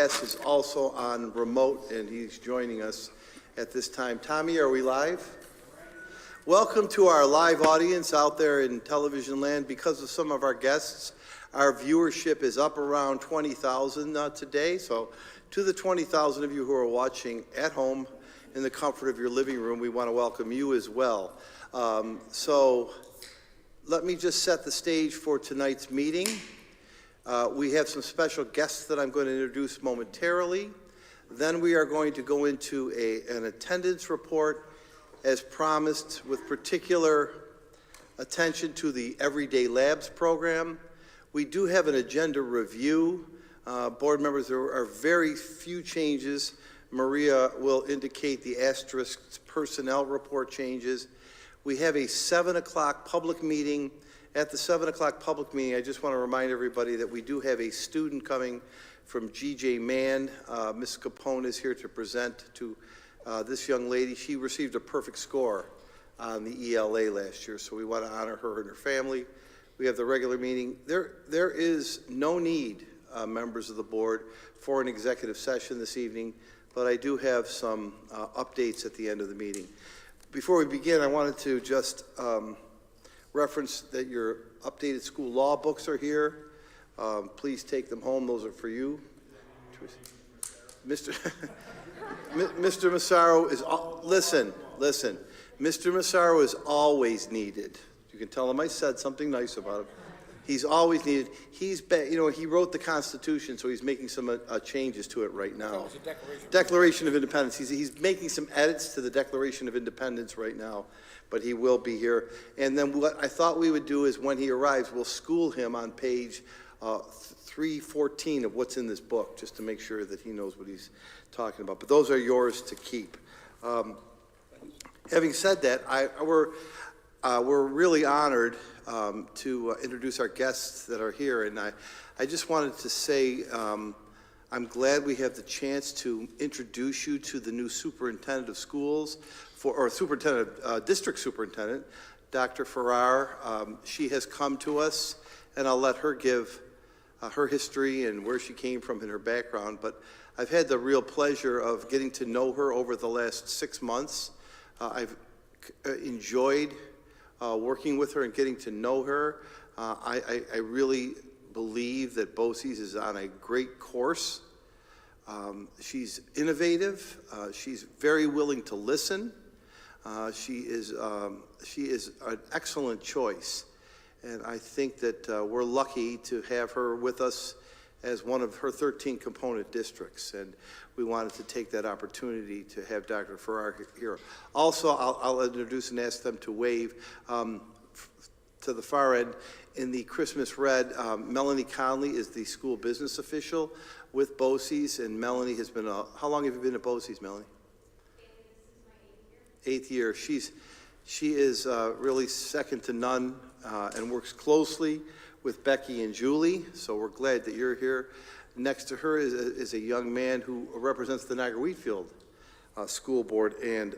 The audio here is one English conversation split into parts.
guest is also on remote, and he's joining us at this time. Tommy, are we live? Welcome to our live audience out there in television land. Because of some of our guests, our viewership is up around 20,000 today. So to the 20,000 of you who are watching at home in the comfort of your living room, we want to welcome you as well. So let me just set the stage for tonight's meeting. We have some special guests that I'm going to introduce momentarily. Then we are going to go into an attendance report as promised, with particular attention to the Everyday Labs program. We do have an agenda review. Board members, there are very few changes. Maria will indicate the asterisk personnel report changes. We have a 7 o'clock public meeting. At the 7 o'clock public meeting, I just want to remind everybody that we do have a student coming from GJ Mann. Ms. Capone is here to present to this young lady. She received a perfect score on the ELA last year, so we want to honor her and her family. We have the regular meeting. There is no need, members of the board, for an executive session this evening, but I do have some updates at the end of the meeting. Before we begin, I wanted to just reference that your updated school law books are here. Please take them home. Those are for you. Mr. Mr. Massaro is, listen. Mr. Massaro is always needed. You can tell him I said something nice about him. He's always needed. He wrote the Constitution, so he's making some changes to it right now. Oh, Declaration of Independence. He's making some edits to the Declaration of Independence right now, but he will be here. And then what I thought we would do is when he arrives, we'll school him on page 314 of what's in this book, just to make sure that he knows what he's talking about. But those are yours to keep. Having said that, we're really honored to introduce our guests that are here, and I just wanted to say I'm glad we have the chance to introduce you to the new superintendent of schools, district superintendent, Dr. Farrar. She has come to us, and I'll let her give her history and where she came from and her background, but I've had the real pleasure of getting to know her over the last 6 months. I've enjoyed working with her and getting to know her. I really believe that BOCES is on a great course. She's innovative. She's very willing to listen. She is an excellent choice. And I think that we're lucky to have her with us as one of her 13 component districts. And we wanted to take that opportunity to have Dr. Farrar here. Also, I'll introduce and ask them to wave to the far end. In the Christmas red, Melanie Conley is the school business official with BOCES, and Melanie has been, how long have you been at BOCES, Melanie? This is my 8th year. 8th year. She is really second to none and works closely with Becky and Julie, so we're glad that you're here. Next to her is a young man who represents the Niagara Wheatfield School Board, and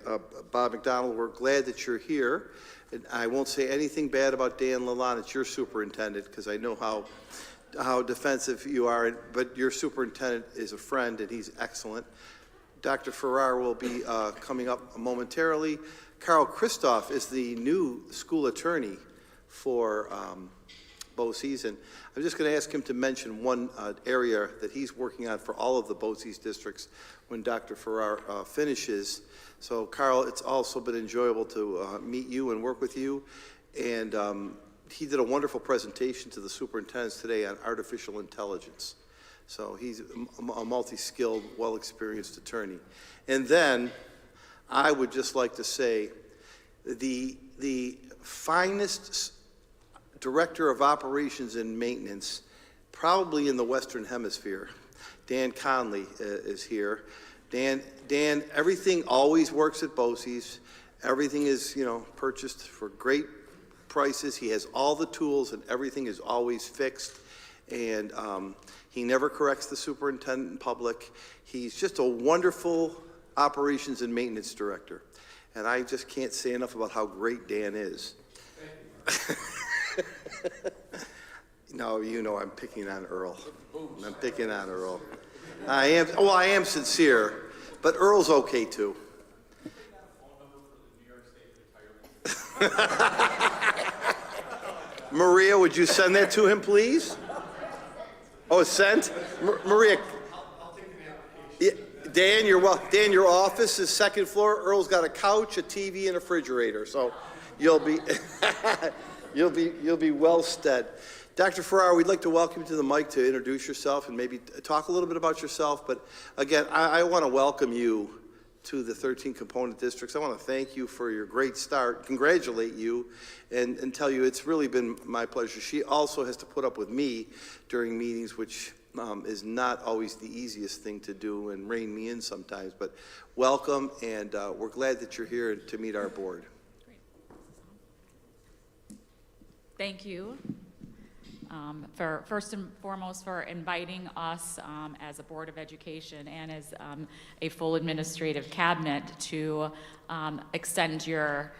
Bob McDonald, we're glad that you're here. And I won't say anything bad about Dan Lalonde. It's your superintendent, because I know how defensive you are, but your superintendent is a friend, and he's excellent. Dr. Farrar will be coming up momentarily. Carl Christoph is the new school attorney for BOCES, and I'm just going to ask him to mention one area that he's working on for all of the BOCES districts when Dr. Farrar finishes. So, Carl, it's also been enjoyable to meet you and work with you, and he did a wonderful presentation to the superintendents today on artificial intelligence. So he's a multi-skilled, well-experienced attorney. And then I would just like to say the finest director of operations and maintenance probably in the Western Hemisphere, Dan Conley, is here. Dan, everything always works at BOCES. Everything is, purchased for great prices. He has all the tools, and everything is always fixed. And he never corrects the superintendent in public. He's just a wonderful operations and maintenance director. And I just can't say enough about how great Dan is. No, I'm picking on Earl. I'm picking on Earl. I am sincere, but Earl's okay too. Maria, would you send that to him, please? Oh, it's sent? Maria. I'll take the application. Dan, your office is second floor. Earl's got a couch, a TV, and a refrigerator, so you'll be you'll be well stead. Dr. Farrar, we'd like to welcome you to the mic to introduce yourself and maybe talk a little bit about yourself. But again, I want to welcome you to the 13 component districts. I want to thank you for your great start, congratulate you, and tell you it's really been my pleasure. She also has to put up with me during meetings, which is not always the easiest thing to do, and rein me in sometimes. But welcome, and we're glad that you're here to meet our board. Great. Thank you. For first and foremost for inviting us as a Board of Education and as a full administrative cabinet to extend your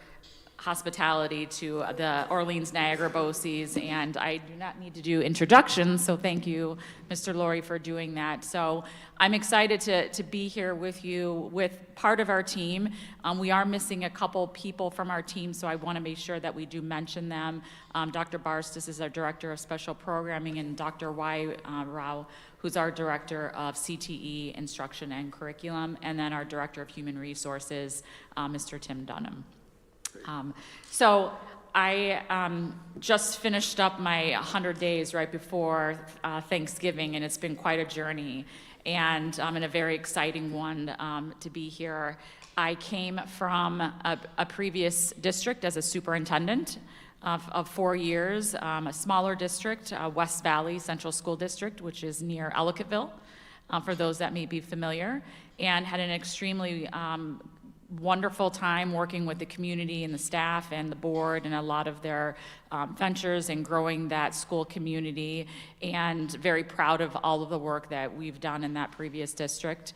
hospitality to the Orleans Niagara BOCES, and I do not need to do introductions, so thank you, Mr. Laurie, for doing that. So I'm excited to be here with you with part of our team. We are missing a couple people from our team, so I want to make sure that we do mention them. Dr. Barstas is our Director of Special Programming, and Dr. Y. Rao, who's our Director of CTE Instruction and Curriculum, and then our Director of Human Resources, Mr. Tim Dunham. So I just finished up my 100 days right before Thanksgiving, and it's been quite a journey, and in a very exciting one to be here. I came from a previous district as a superintendent of 4 years, a smaller district, West Valley Central School District, which is near Ellicottville, for those that may be familiar, and had an extremely wonderful time working with the community and the staff and the board and a lot of their ventures and growing that school community, and very proud of all of the work that we've done in that previous district.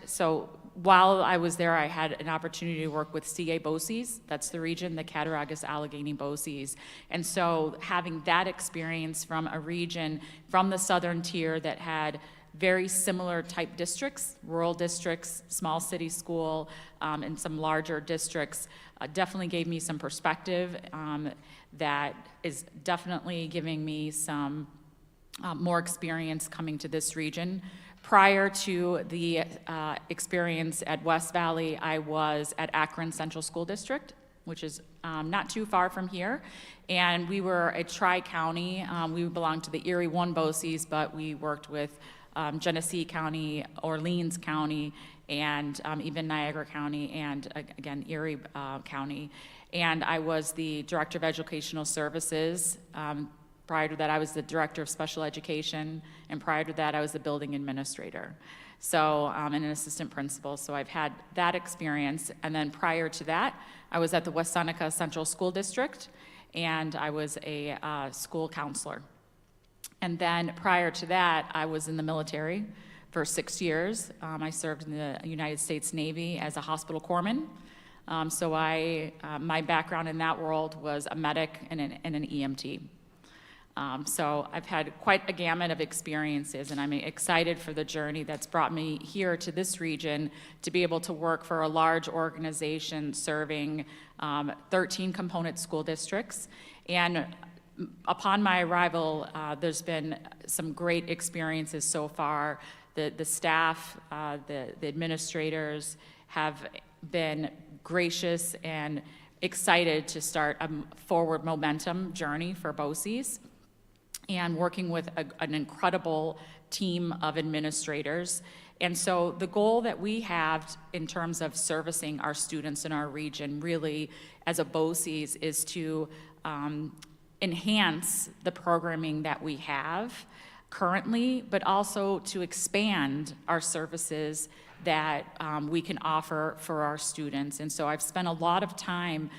So while I was there, I had an opportunity to work with CA BOCES, that's the region, the Cattaraugus Allegheny BOCES. And so having that experience from a region from the southern tier that had very similar type districts, rural districts, small city school, and some larger districts, definitely gave me some perspective that is definitely giving me some more experience coming to this region. Prior to the experience at West Valley, I was at Akron Central School District, which is not too far from here. And we were a tri-county. We belonged to the Erie 1 BOCES, but we worked with Genesee County, Orleans County, and even Niagara County, and again, Erie County. And I was the Director of Educational Services. Prior to that, I was the Director of Special Education, and prior to that, I was the Building Administrator. So, and an Assistant Principal, so I've had that experience. And then prior to that, I was at the West Seneca Central School District, and I was a school counselor. And then prior to that, I was in the military for 6 years. I served in the United States Navy as a hospital corpsman. So my background in that world was a medic and an EMT. So I've had quite a gamut of experiences, and I'm excited for the journey that's brought me here to this region to be able to work for a large organization serving 13 component school districts. And upon my arrival, there's been some great experiences so far. The staff, the administrators have been gracious and excited to start a forward momentum journey for BOCES, and working with an incredible team of administrators. And so the goal that we have in terms of servicing our students in our region, really as a BOCES, is to enhance the programming that we have currently, but also to expand our services that we can offer for our students. And so I've spent a lot of time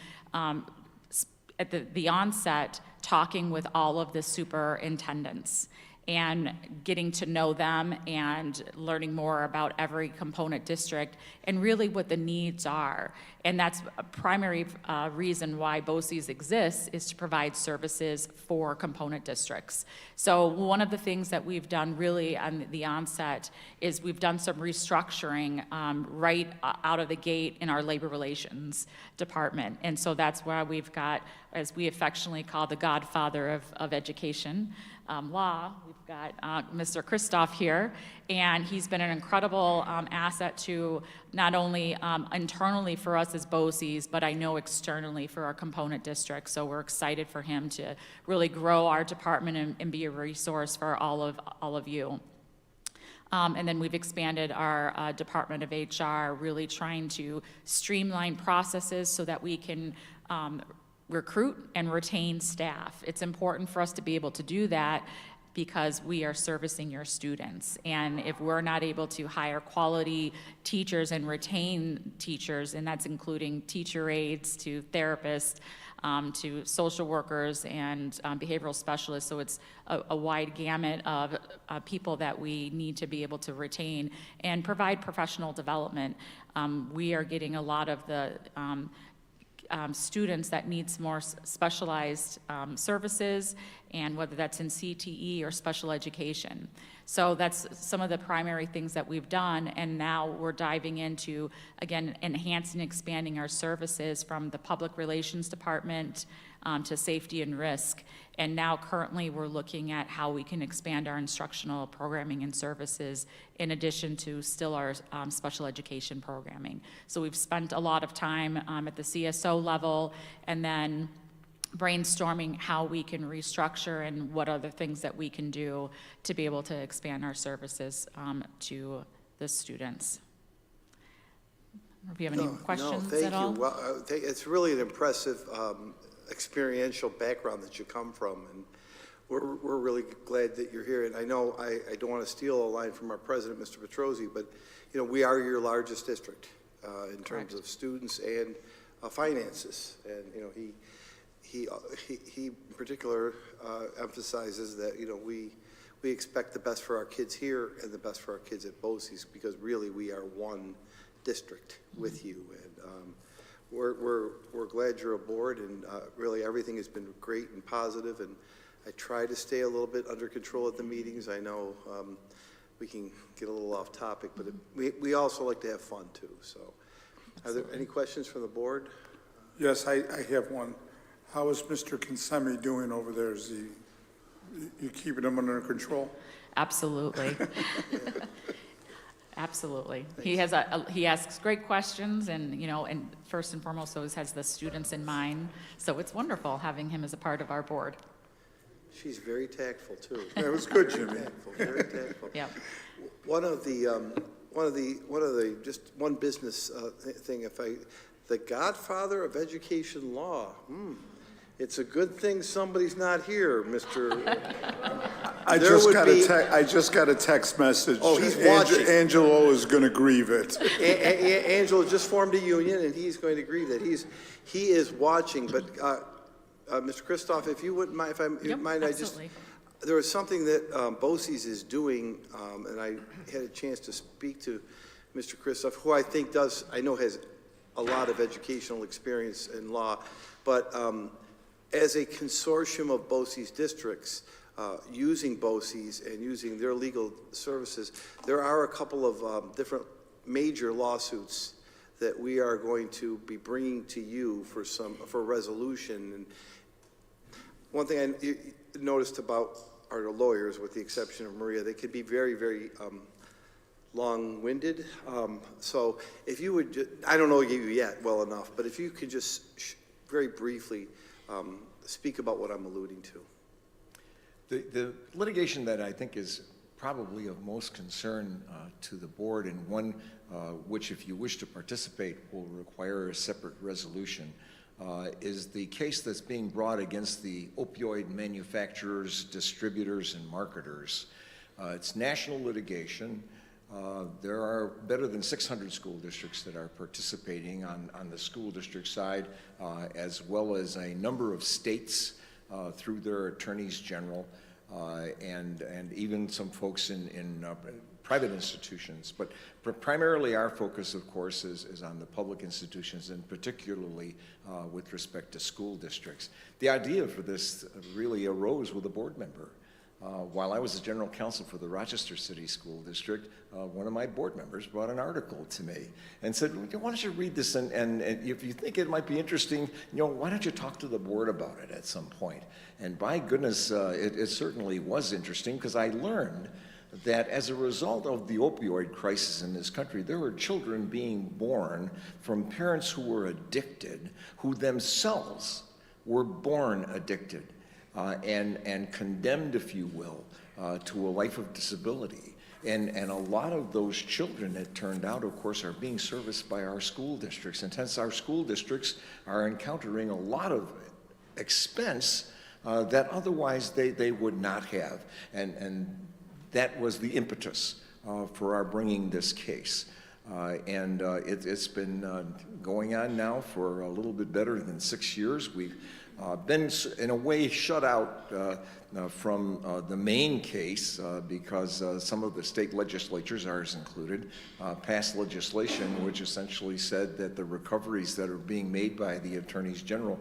at the onset talking with all of the superintendents and getting to know them and learning more about every component district and really what the needs are. And that's a primary reason why BOCES exists, is to provide services for component districts. So one of the things that we've done really on the onset is we've done some restructuring right out of the gate in our labor relations department. And so that's why we've got, as we affectionately call the godfather of education law, we've got Mr. Christoph here, and he's been an incredible asset to not only internally for us as BOCES, but I know externally for our component districts. So we're excited for him to really grow our department and be a resource for all of you. And then we've expanded our Department of HR, really trying to streamline processes so that we can recruit and retain staff. It's important for us to be able to do that because we are servicing your students. And if we're not able to hire quality teachers and retain teachers, and that's including teacher aides to therapists, to social workers and behavioral specialists, so it's a wide gamut of people that we need to be able to retain and provide professional development. We are getting a lot of the students that needs more specialized services, and whether that's in CTE or special education. So that's some of the primary things that we've done, and now we're diving into, again, enhancing and expanding our services from the public relations department to safety and risk. And now currently we're looking at how we can expand our instructional programming and services in addition to still our special education programming. So we've spent a lot of time at the CSO level and then brainstorming how we can restructure and what other things that we can do to be able to expand our services to the students. If you have any questions at all? No, thank you. Well, it's really an impressive experiential background that you come from, and we're really glad that you're here. And I know I don't want to steal a line from our president, Mr. Petrozzi, but you know, we are your largest district in terms of students and finances. And you know, he in particular emphasizes that, you know, we expect the best for our kids here and the best for our kids at BOCES, because really we are one district with you. And we're glad you're aboard, and really everything has been great and positive, and I try to stay a little bit under control at the meetings. I know we can get a little off topic, but we also like to have fun too. So are there any questions from the board? Yes, I have one. How is Mr. Kinsemi doing over there? Is you keeping him under control? Absolutely. Absolutely. He asks great questions, and you know, and first and foremost, always has the students in mind. So it's wonderful having him as a part of our board. She's very tactful too. That was good, Jimmy. Very tactful. Yeah. One of the just one business thing. The godfather of education law. It's a good thing somebody's not here, Mr. I just got a text message. Oh, he's watching. Angelo is going to grieve it. Angelo just formed a union, and he's going to grieve that. He is watching. But Mr. Christoph, if you wouldn't mind, Absolutely. there was something that BOCES is doing, and I had a chance to speak to Mr. Christoph, who I know has a lot of educational experience in law, but as a consortium of BOCES districts, using BOCES and using their legal services, there are a couple of different major lawsuits that we are going to be bringing to you for resolution. And one thing I noticed about our lawyers, with the exception of Maria, they can be very, very long-winded. So if you would, I don't know you yet well enough, but if you could just very briefly speak about what I'm alluding to. The litigation that I think is probably of most concern to the board, and one which, if you wish to participate, will require a separate resolution, is the case that's being brought against the opioid manufacturers, distributors, and marketers. It's national litigation. There are better than 600 school districts that are participating on the school district side, as well as a number of states through their attorneys general. and even some folks in private institutions. But primarily our focus, of course, is on the public institutions, and particularly with respect to school districts. The idea for this really arose with a board member. While I was the general counsel for the Rochester City School District, one of my board members brought an article to me and said, why don't you read this, and if you think it might be interesting, why don't you talk to the board about it at some point? And by goodness, it certainly was interesting, because I learned that as a result of the opioid crisis in this country, there were children being born from parents who were addicted, who themselves were born addicted. And condemned, if you will, to a life of disability. And a lot of those children, it turned out, of course, are being serviced by our school districts. And hence our school districts are encountering a lot of expense that otherwise they would not have. And that was the impetus for our bringing this case. It's been going on now for a little bit better than 6 years. We've been, in a way, shut out from the main case because some of the state legislatures, ours included, passed legislation which essentially said that the recoveries that are being made by the attorneys general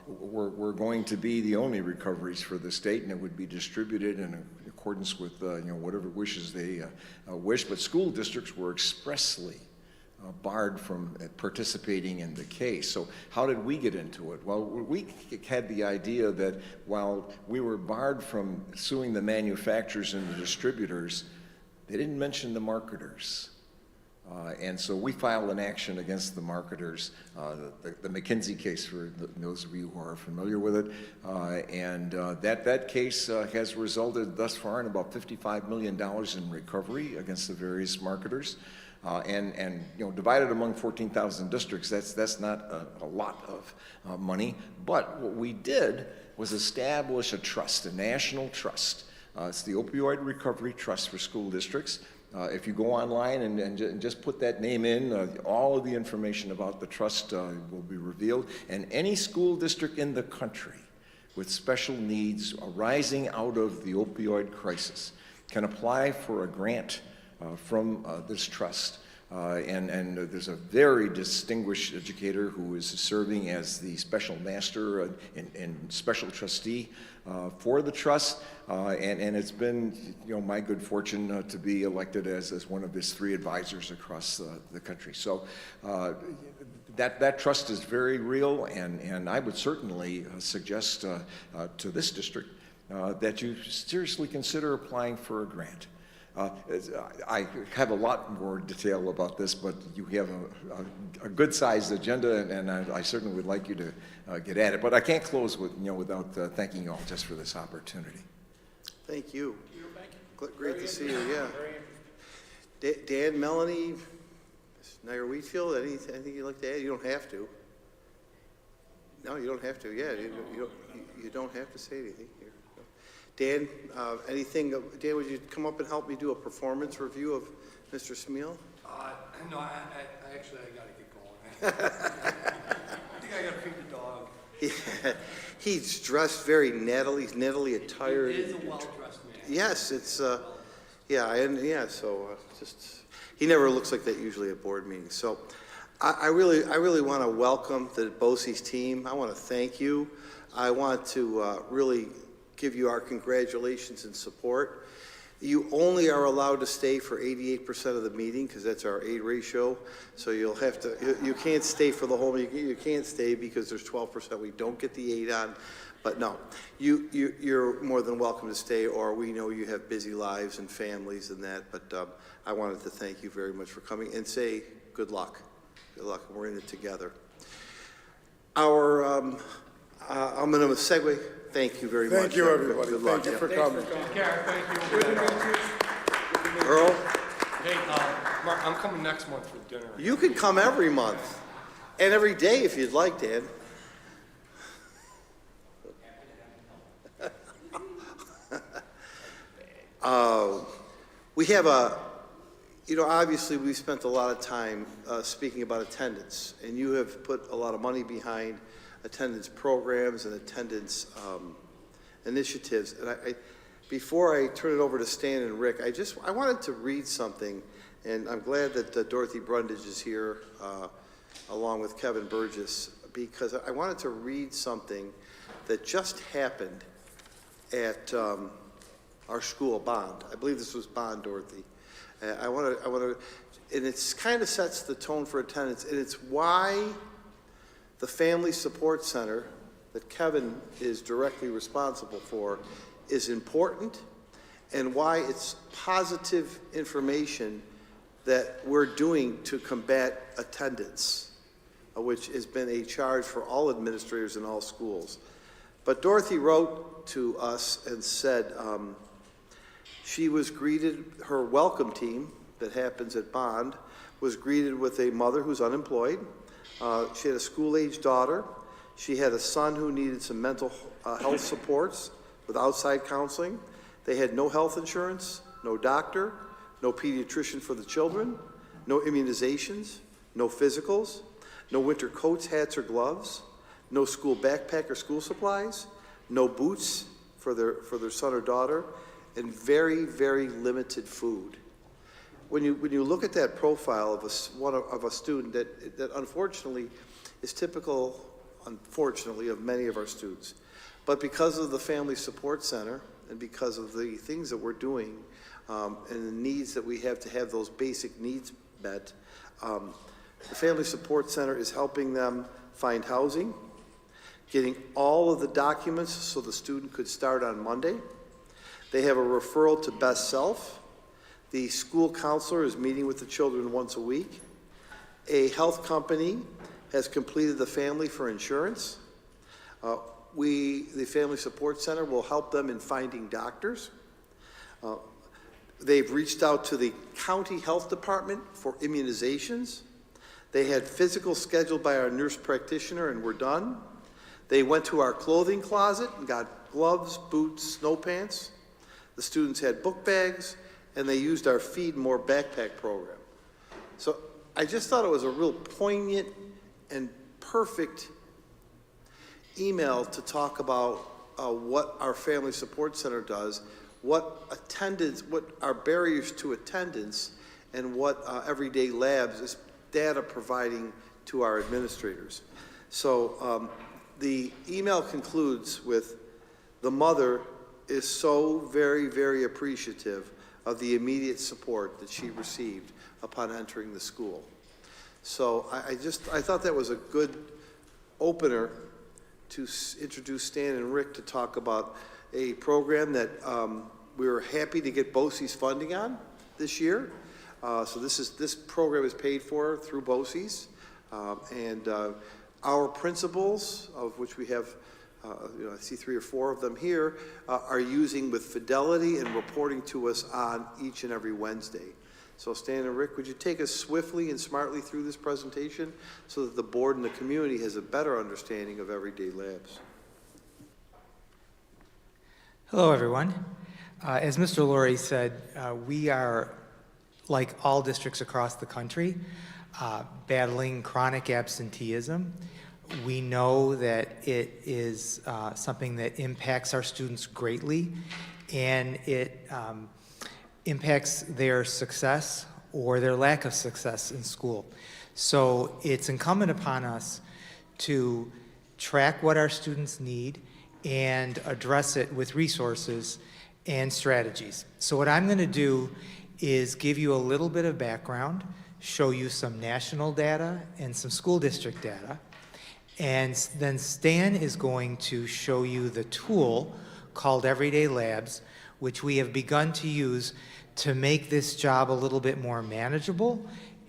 were going to be the only recoveries for the state, and it would be distributed in accordance with whatever wishes they wish. But school districts were expressly barred from participating in the case. So how did we get into it? Well, we had the idea that while we were barred from suing the manufacturers and the distributors, they didn't mention the marketers. And so we filed an action against the marketers, the McKinsey case, for those of you who are familiar with it. That case has resulted thus far in about $55 million in recovery against the various marketers. Divided among 14,000 districts, that's not a lot of money. But what we did was establish a trust, a national trust. It's the Opioid Recovery Trust for School Districts. If you go online and just put that name in, all of the information about the trust will be revealed. And any school district in the country with special needs arising out of the opioid crisis can apply for a grant from this trust. And there's a very distinguished educator who is serving as the special master and special trustee for the trust. And it's been my good fortune to be elected as one of his 3 advisors across the country. So that trust is very real, and I would certainly suggest to this district that you seriously consider applying for a grant. I have a lot more detail about this, but you have a good-sized agenda, and I certainly would like you to get at it. But I can't close without thanking you all just for this opportunity. Thank you. Great to see you, yeah. Dan, Melanie, Nair Wheatfield, anything you'd like to add? You don't have to. No, you don't have to, yeah. You don't have to say anything here. Dan, Dan, would you come up and help me do a performance review of Mr. Smeal? No, I actually got to get going. I think I got to feed the dog. Yeah, he's dressed very nettily. He's nettily attired. He is a well-dressed man. Yes, it's, so he never looks like that usually at board meetings. So I really want to welcome the BOCES team. I want to thank you. I want to really give you our congratulations and support. You only are allowed to stay for 88% of the meeting because that's our aid ratio. So you'll have to, you can't stay for the whole meeting. You can't stay because there's 12% we don't get the aid on. But no, you're more than welcome to stay, or we know you have busy lives and families and that. But I wanted to thank you very much for coming and say good luck. Good luck. We're in it together. I'm going to segue. Thank you very much. Thank you, everybody. Good luck. Thank you for coming. Thank you. Earl, Hey, Mark, I'm coming next month for dinner. you can come every month and every day if you'd like, Dan. We have obviously we spent a lot of time speaking about attendance, and you have put a lot of money behind attendance programs and attendance initiatives. And before I turn it over to Stan and Rick, I wanted to read something, and I'm glad that Dorothy Brundage is here, along with Kevin Burgess, because I wanted to read something that just happened at our school, Bond. I believe this was Bond, Dorothy. I want to, and it's kind of sets the tone for attendance, and it's why the Family Support Center that Kevin is directly responsible for is important, and why it's positive information that we're doing to combat attendance, which has been a charge for all administrators in all schools. But Dorothy wrote to us and said she was greeted, her welcome team that happens at Bond was greeted with a mother who's unemployed. She had a school-age daughter. She had a son who needed some mental health supports with outside counseling. They had no health insurance, no doctor, no pediatrician for the children, no immunizations, no physicals, no winter coats, hats, or gloves, no school backpack or school supplies, no boots for their son or daughter, and very, very limited food. When you look at that profile of a student that unfortunately is typical, unfortunately, of many of our students, but because of the Family Support Center and because of the things that we're doing and the needs that we have to have those basic needs met, the Family Support Center is helping them find housing, getting all of the documents so the student could start on Monday. They have a referral to Best Self. The school counselor is meeting with the children once a week. A health company has completed the family for insurance. The Family Support Center will help them in finding doctors. They've reached out to the county health department for immunizations. They had physical scheduled by our nurse practitioner and we're done. They went to our clothing closet and got gloves, boots, snow pants. The students had book bags, and they used our Feed More backpack program. So I just thought it was a real poignant and perfect email to talk about what our Family Support Center does, what our barriers to attendance, and what Everyday Labs is data providing to our administrators. So the email concludes with, the mother is so very, very appreciative of the immediate support that she received upon entering the school. So I thought that was a good opener to introduce Stan and Rick to talk about a program that we were happy to get BOCES funding on this year. So this program is paid for through BOCES, and our principals, of which we have, I see 3 or 4 of them here, are using with fidelity and reporting to us on each and every Wednesday. So Stan and Rick, would you take us swiftly and smartly through this presentation so that the board and the community has a better understanding of Everyday Labs? Hello, everyone. As Mr. Laurie said, we are, like all districts across the country, battling chronic absenteeism. We know that it is something that impacts our students greatly, and it impacts their success or their lack of success in school. So it's incumbent upon us to track what our students need and address it with resources and strategies. So what I'm going to do is give you a little bit of background, show you some national data and some school district data, and then Stan is going to show you the tool called Everyday Labs, which we have begun to use to make this job a little bit more manageable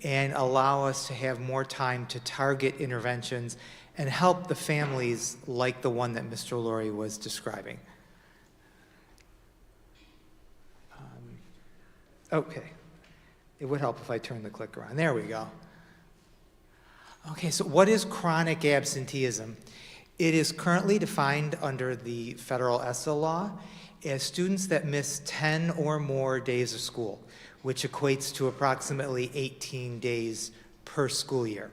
and allow us to have more time to target interventions and help the families like the one that Mr. Laurie was describing. Okay, it would help if I turn the clicker on. There we go. Okay, so what is chronic absenteeism? It is currently defined under the federal ESSA law as students that miss 10 or more days of school, which equates to approximately 18 days per school year.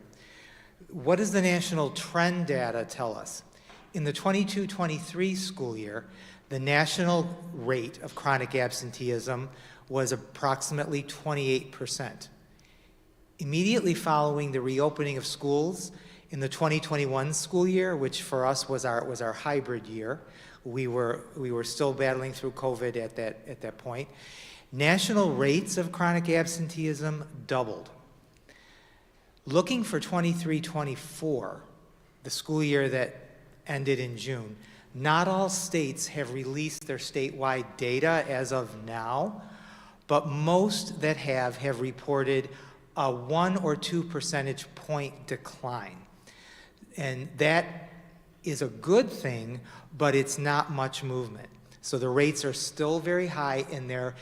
What does the national trend data tell us? In the 22-23 school year, the national rate of chronic absenteeism was approximately 28%. Immediately following the reopening of schools in the 2021 school year, which for us was our hybrid year, we were still battling through COVID at that point, national rates of chronic absenteeism doubled. Looking for 23-24, the school year that ended in June, not all states have released their statewide data as of now, but most that have reported a 1 or 2 percentage point decline. And that is a good thing, but it's not much movement. So the rates are still very high, and they're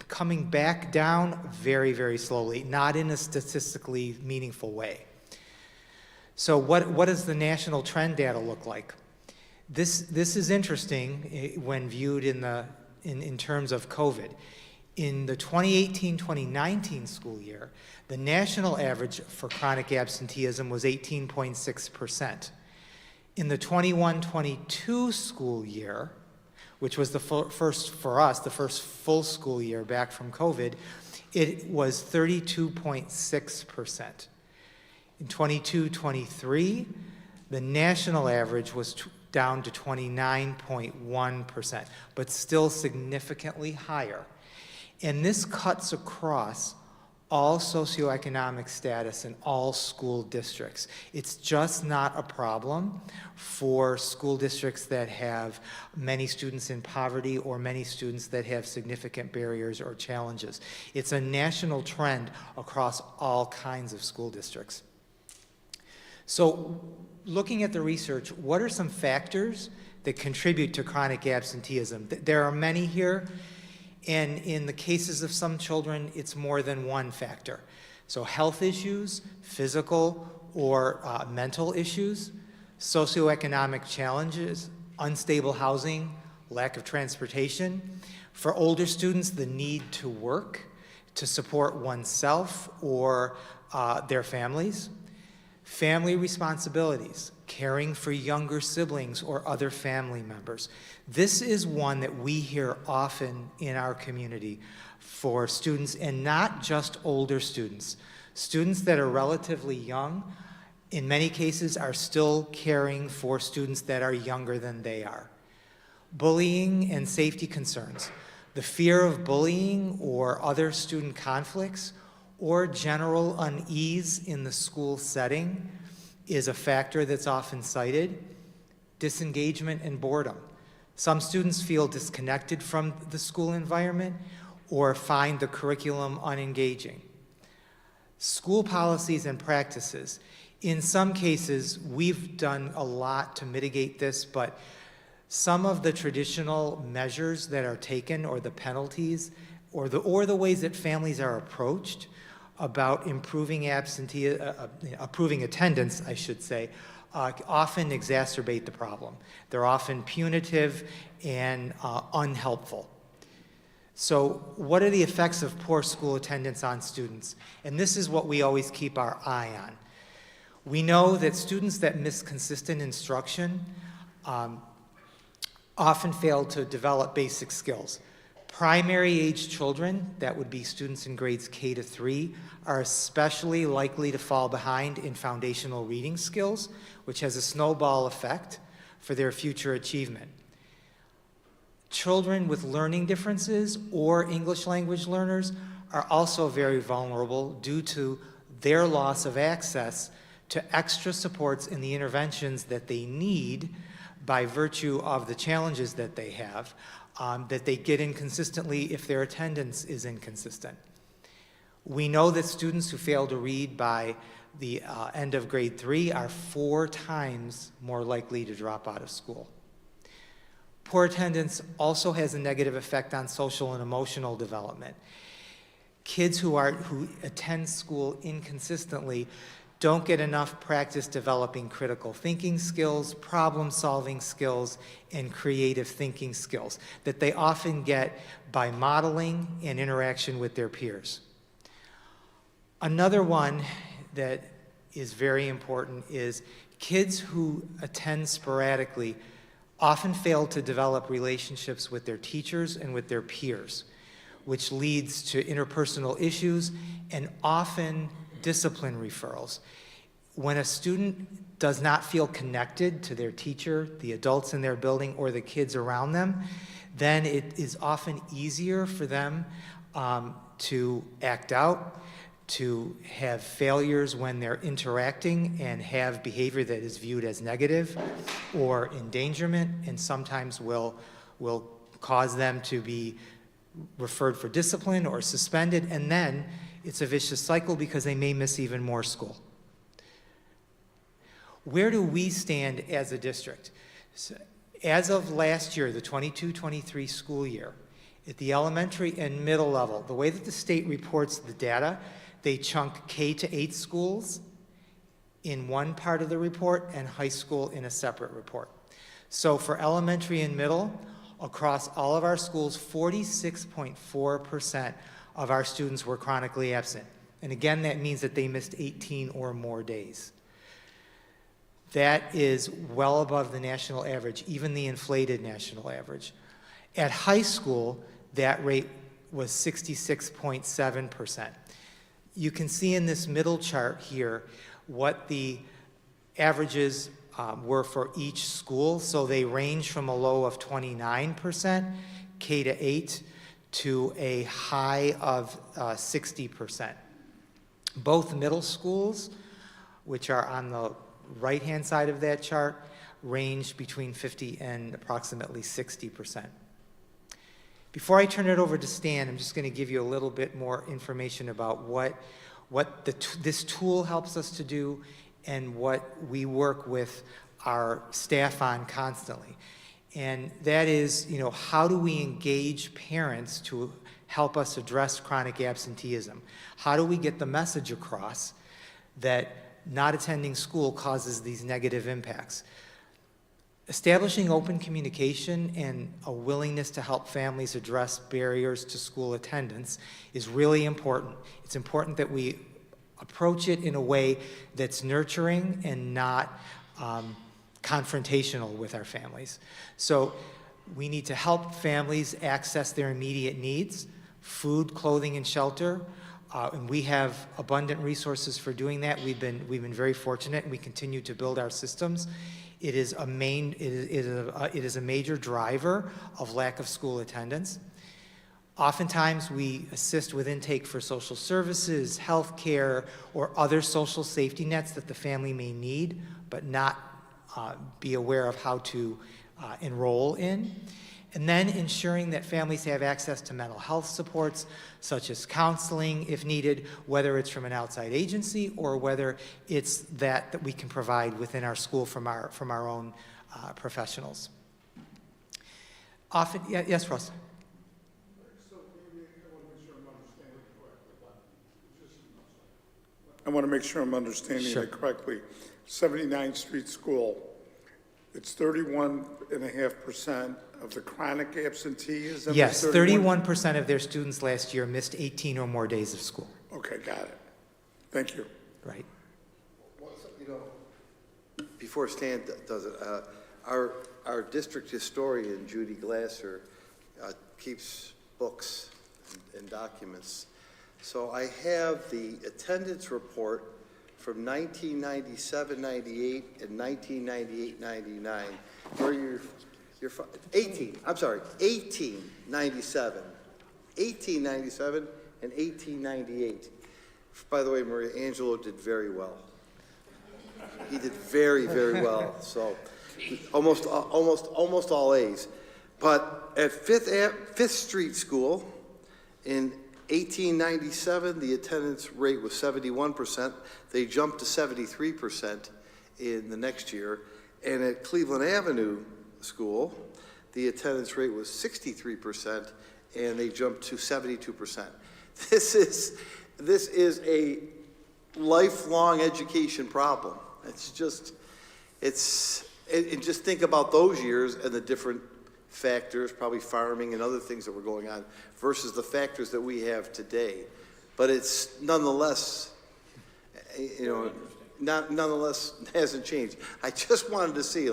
coming back down very, very slowly, not in a statistically meaningful way. So what does the national trend data look like? This is interesting when viewed in terms of COVID. In the 2018-2019 school year, the national average for chronic absenteeism was 18.6%. In the 21-22 school year, which was the first full school year back from COVID, it was 32.6%. In 22-23, the national average was down to 29.1%, but still significantly higher. And this cuts across all socioeconomic status in all school districts. It's just not a problem for school districts that have many students in poverty or many students that have significant barriers or challenges. It's a national trend across all kinds of school districts. So, looking at the research, what are some factors that contribute to chronic absenteeism? There are many here. And in the cases of some children, it's more than one factor. So health issues, physical or mental issues, socioeconomic challenges, unstable housing, lack of transportation. For older students, the need to work to support oneself or their families. Family responsibilities, caring for younger siblings or other family members. This is one that we hear often in our community for students, and not just older students. Students that are relatively young, in many cases, are still caring for students that are younger than they are. Bullying and safety concerns. The fear of bullying or other student conflicts or general unease in the school setting is a factor that's often cited. Disengagement and boredom. Some students feel disconnected from the school environment or find the curriculum unengaging. School policies and practices. In some cases, we've done a lot to mitigate this, but some of the traditional measures that are taken or the penalties or the ways that families are approached about improving attendance, I should say, often exacerbate the problem. They're often punitive and unhelpful. So what are the effects of poor school attendance on students? And this is what we always keep our eye on. We know that students that miss consistent instruction often fail to develop basic skills. Primary age children, that would be students in grades K to 3, are especially likely to fall behind in foundational reading skills, which has a snowball effect for their future achievement. Children with learning differences or English language learners are also very vulnerable due to their loss of access to extra supports and the interventions that they need by virtue of the challenges that they have, that they get inconsistently if their attendance is inconsistent. We know that students who fail to read by the end of grade 3 are 4 times more likely to drop out of school. Poor attendance also has a negative effect on social and emotional development. Kids who attend school inconsistently don't get enough practice developing critical thinking skills, problem-solving skills, and creative thinking skills that they often get by modeling and interaction with their peers. Another one that is very important is kids who attend sporadically often fail to develop relationships with their teachers and with their peers, which leads to interpersonal issues and often discipline referrals. When a student does not feel connected to their teacher, the adults in their building, or the kids around them, then it is often easier for them to act out, to have failures when they're interacting and have behavior that is viewed as negative or endangerment, and sometimes will cause them to be referred for discipline or suspended, and then it's a vicious cycle because they may miss even more school. Where do we stand as a district? So, as of last year, the 22-23 school year, at the elementary and middle level, the way that the state reports the data, they chunk K-8 schools in one part of the report and high school in a separate report. So for elementary and middle, across all of our schools, 46.4% of our students were chronically absent. And again, that means that they missed 18 or more days. That is well above the national average, even the inflated national average. At high school, that rate was 66.7%. You can see in this middle chart here what the averages were for each school. So they range from a low of 29%, K-8, to a high of 60%. Both middle schools, which are on the right-hand side of that chart, range between 50 and approximately 60%. Before I turn it over to Stan, I'm just going to give you a little bit more information about what this tool helps us to do and what we work with our staff on constantly. And that is, how do we engage parents to help us address chronic absenteeism? How do we get the message across that not attending school causes these negative impacts? Establishing open communication and a willingness to help families address barriers to school attendance is really important. It's important that we approach it in a way that's nurturing and not confrontational with our families. So we need to help families access their immediate needs: food, clothing, and shelter. And we have abundant resources for doing that. We've been very fortunate, and we continue to build our systems. It is a major driver of lack of school attendance. Oftentimes, we assist with intake for social services, health care, or other social safety nets that the family may need, but not be aware of how to enroll in. And then ensuring that families have access to mental health supports, such as counseling if needed, whether it's from an outside agency or whether it's that we can provide within our school from our own professionals. Often, yes, Russ? I want to make sure I'm understanding Sure. it correctly. 79th Street School, it's 31.5% of the chronic absenteeism? Yes, 31? 31% of their students last year missed 18 or more days of school. Okay, got it. Thank you. Right. Before Stan does it, our district historian, Judy Glasser, keeps books and documents. So I have the attendance report from 1997-98 and 1998-99, where you're 1897 and 1898. By the way, Maria Angelo did very well. He did very, very well. So almost all A's. But at Fifth Street School in 1897, the attendance rate was 71%. They jumped to 73% in the next year. And at Cleveland Avenue School, the attendance rate was 63%, and they jumped to 72%. This is a lifelong education problem. Just think about those years and the different factors, probably farming and other things that were going on, versus the factors that we have today. But it's nonetheless, nonetheless hasn't changed. I just wanted to see,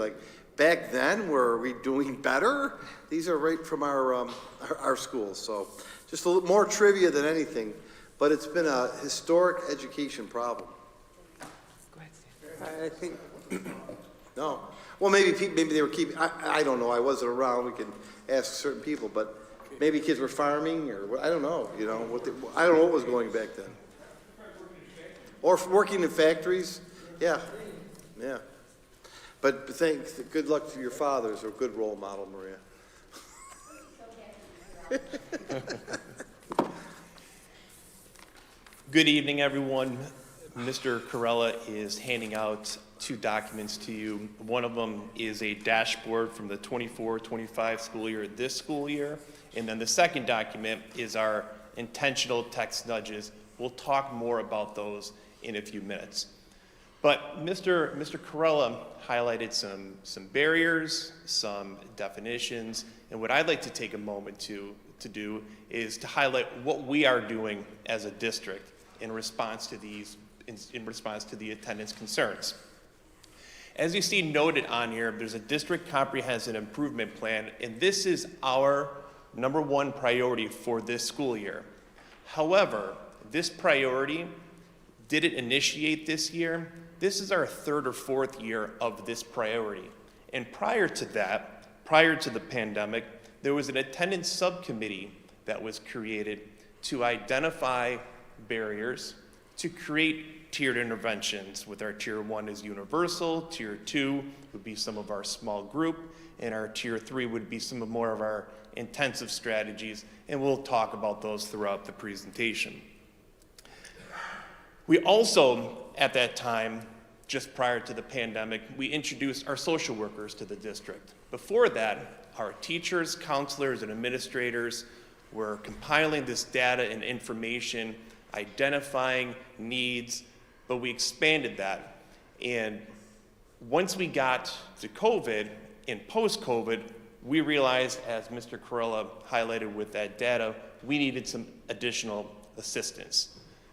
back then, were we doing better? These are right from our schools, so just a little more trivia than anything, but it's been a historic education problem. Go ahead, Stan. I think, No. Well, maybe they were keeping, I don't know, I wasn't around, we can ask certain people, but maybe kids were farming, or, I don't know, you know, I don't know what was going back then. Or working in factories, yeah, yeah. But good luck to your fathers, or a good role model, Maria. Good evening, everyone. Mr. Corella is handing out 2 documents to you. One of them is a dashboard from the 24-25 school year, this school year. And then the second document is our intentional text nudges. We'll talk more about those in a few minutes. But Mr. Corella highlighted some barriers, some definitions, and what I'd like to take a moment to do is to highlight what we are doing as a district in response to the attendance concerns. As you see noted on here, there's a district comprehensive improvement plan, and this is our #1 priority for this school year. However, this priority didn't initiate this year. This is our 3rd or 4th year of this priority. And prior to that, prior to the pandemic, there was an attendance subcommittee that was created to identify barriers, to create tiered interventions, with our Tier 1 is universal, Tier 2 would be some of our small group, and our Tier 3 would be some more of our intensive strategies, and we'll talk about those throughout the presentation. We also, at that time, just prior to the pandemic, we introduced our social workers to the district. Before that, our teachers, counselors, and administrators were compiling this data and information, identifying needs, but we expanded that. And once we got to COVID and post-COVID, we realized, as Mr. Corella highlighted with that data, we needed some additional assistance.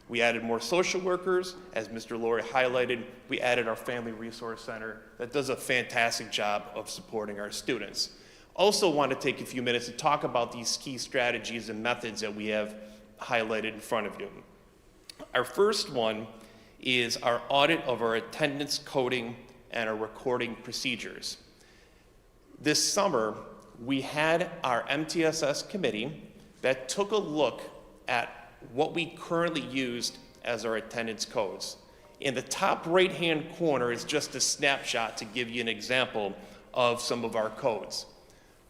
We added more social workers. As Mr. Laurie highlighted, we added our Family Resource Center that does a fantastic job of supporting our students. Also want to take a few minutes to talk about these key strategies and methods that we have highlighted in front of you. Our first one is our audit of our attendance coding and our recording procedures. This summer, we had our MTSS committee that took a look at what we currently used as our attendance codes. In the top right-hand corner is just a snapshot to give you an example of some of our codes.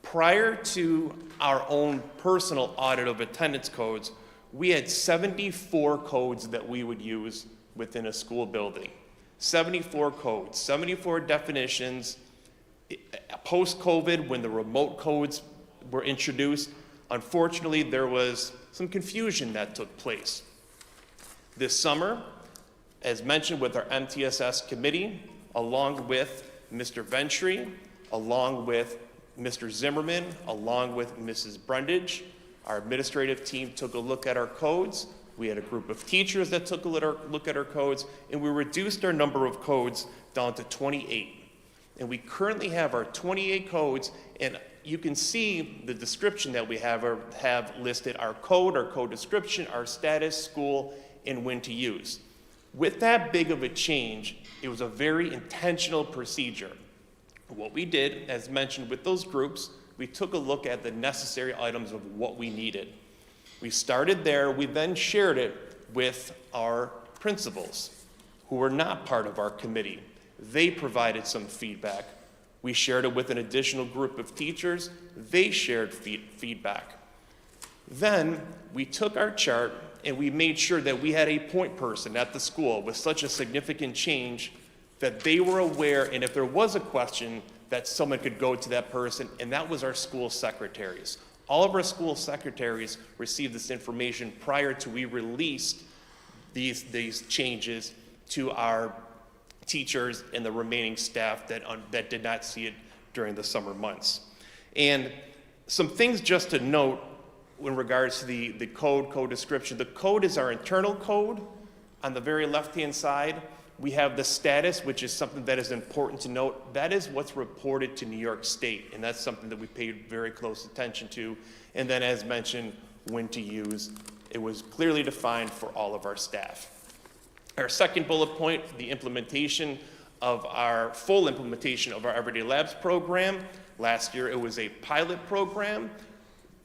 Prior to our own personal audit of attendance codes, we had 74 codes that we would use within a school building. 74 codes, 74 definitions. Post-COVID, when the remote codes were introduced, unfortunately, there was some confusion that took place. This summer, as mentioned with our MTSS committee, along with Mr. Ventry, along with Mr. Zimmerman, along with Mrs. Brundage, our administrative team took a look at our codes. We had a group of teachers that took a look at our codes, and we reduced our number of codes down to 28. And we currently have our 28 codes, and you can see the description that we have listed: our code description, our status, school, and when to use. With that big of a change, it was a very intentional procedure. What we did, as mentioned with those groups, we took a look at the necessary items of what we needed. We started there. We then shared it with our principals, who were not part of our committee. They provided some feedback. We shared it with an additional group of teachers. They shared feedback. Then we took our chart and we made sure that we had a point person at the school with such a significant change that they were aware, and if there was a question, that someone could go to that person, and that was our school secretaries. All of our school secretaries received this information prior to we released these changes to our teachers and the remaining staff that did not see it during the summer months. And some things just to note in regards to the code description. The code is our internal code on the very left-hand side. we have the status, which is something that is important to note. That is what's reported to New York State, and that's something that we paid very close attention to. And then, as mentioned, when to use. It was clearly defined for all of our staff. Our second bullet point, the implementation of our full implementation of our Everyday Labs program. Last year, it was a pilot program.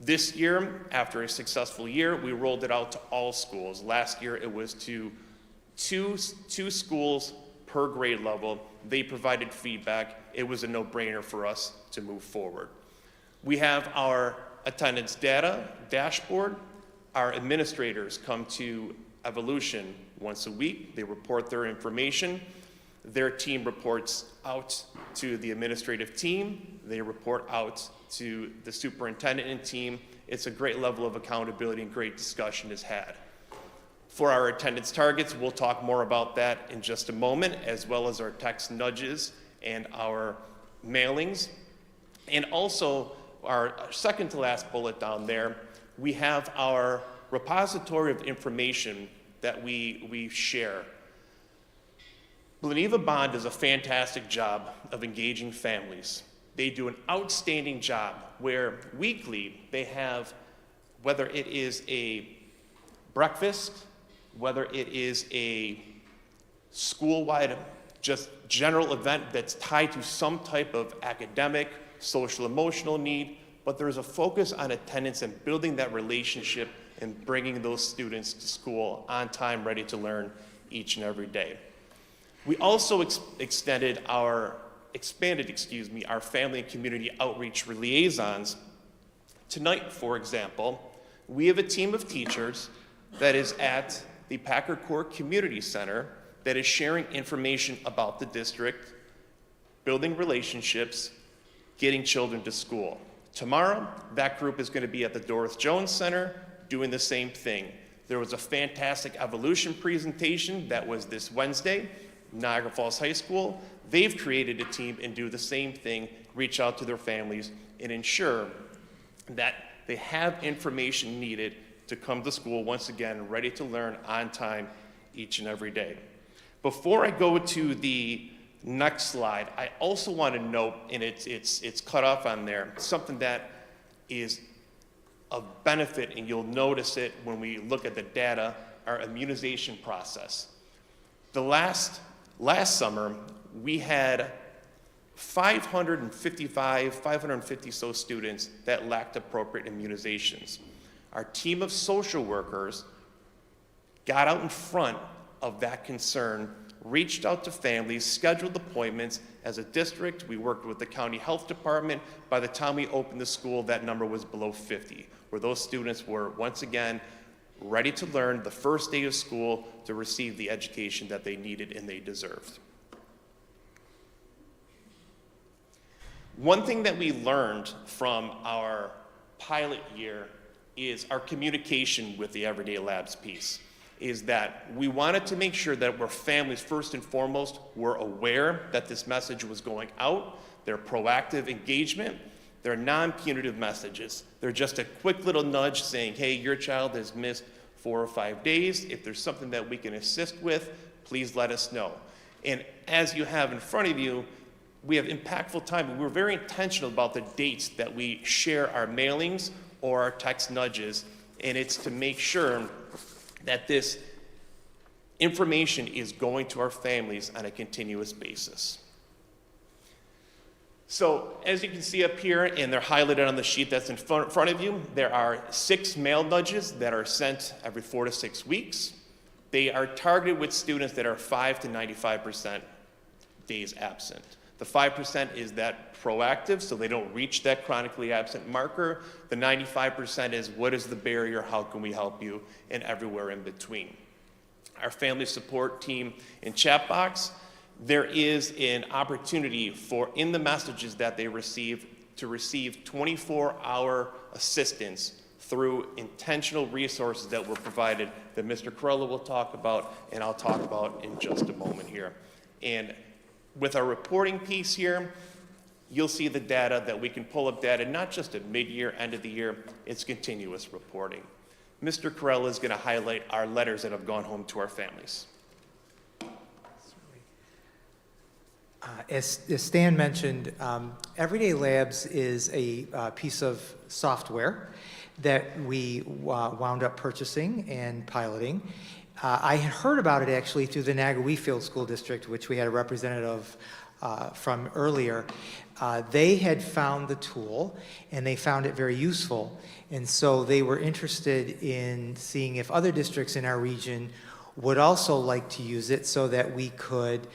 This year, after a successful year, we rolled it out to all schools. Last year, it was to two schools per grade level. They provided feedback. It was a no-brainer for us to move forward. We have our attendance data dashboard. Our administrators come to Evolution once a week. They report their information. Their team reports out to the administrative team. They report out to the superintendent and team. It's a great level of accountability and great discussion is had. For our attendance targets, we'll talk more about that in just a moment, as well as our text nudges and our mailings. And also, our second to last bullet down there, we have our repository of information that we share. Bleneva Bond does a fantastic job of engaging families. They do an outstanding job where weekly they have, whether it is a breakfast, whether it is a school-wide just general event that's tied to some type of academic, social, emotional need, but there's a focus on attendance and building that relationship and bringing those students to school on time, ready to learn each and every day. We also expanded our family and community outreach liaisons. Tonight, for example, we have a team of teachers that is at the Packard Court Community Center that is sharing information about the district, building relationships, getting children to school. Tomorrow, that group is going to be at the Doris Jones Center doing the same thing. There was a fantastic evolution presentation that was this Wednesday, Niagara Falls High School. They've created a team and do the same thing, reach out to their families and ensure that they have information needed to come to school once again, ready to learn on time each and every day. Before I go to the next slide, I also want to note, and it's cut off on there, something that is of benefit, and you'll notice it when we look at the data, our immunization process. The last summer, we had 550 so students that lacked appropriate immunizations. Our team of social workers got out in front of that concern, reached out to families, scheduled appointments. As a district, we worked with the county health department. By the time we opened the school, that number was below 50, where those students were, once again, ready to learn the first day of school to receive the education that they needed and they deserved. One thing that we learned from our pilot year is our communication with the Everyday Labs piece, is that we wanted to make sure that where families, first and foremost, were aware that this message was going out, their proactive engagement, they're non-punitive messages. They're just a quick little nudge saying, hey, your child has missed 4 or 5 days. If there's something that we can assist with, please let us know. And as you have in front of you, we have impactful time. We're very intentional about the dates that we share our mailings or our text nudges, and it's to make sure that this information is going to our families on a continuous basis. So as you can see up here, and they're highlighted on the sheet that's in front of you, there are 6 mail nudges that are sent every 4 to 6 weeks. They are targeted with students that are 5 to 95% days absent. The 5% is that proactive, so they don't reach that chronically absent marker. The 95% is what is the barrier, how can we help you, and everywhere in between. Our family support team in chat box, there is an opportunity for, in the messages that they receive, to receive 24-hour assistance through intentional resources that were provided that Mr. Corella will talk about and I'll talk about in just a moment here. And with our reporting piece here, you'll see the data that we can pull up data, not just at mid-year, end of the year, it's continuous reporting. Mr. Corella is going to highlight our letters that have gone home to our families. As Stan mentioned, Everyday Labs is a piece of software that we wound up purchasing and piloting. I had heard about it actually through the Niagara Wheatfield School District, which we had a representative from earlier. They had found the tool and they found it very useful. And so they were interested in seeing if other districts in our region would also like to use it so that we could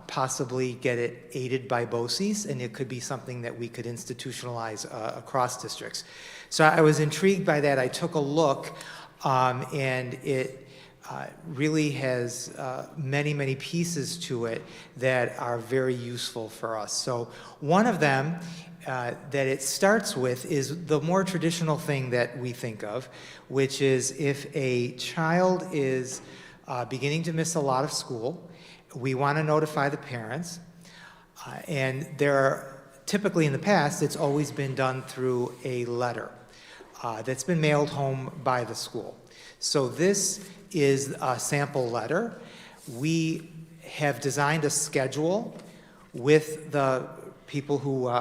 possibly get it aided by BOCES, and it could be something that we could institutionalize across districts. So I was intrigued by that. I took a look, and it really has many, many pieces to it that are very useful for us. So one of them that it starts with is the more traditional thing that we think of, which is if a child is beginning to miss a lot of school, we want to notify the parents, and there are, typically in the past, it's always been done through a letter that's been mailed home by the school. So this is a sample letter. We have designed a schedule with the people who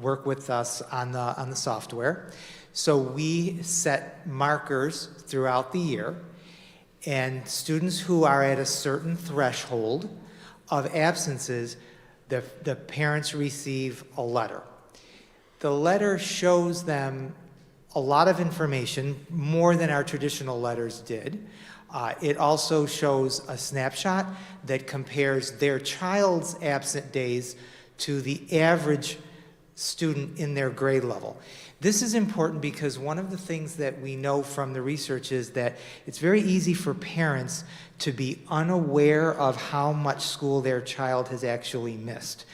work with us on the software. So we set markers throughout the year, and students who are at a certain threshold of absences, the parents receive a letter. The letter shows them a lot of information, more than our traditional letters did. It also shows a snapshot that compares their child's absent days to the average student in their grade level. This is important because one of the things that we know from the research is that it's very easy for parents to be unaware of how much school their child has actually missed.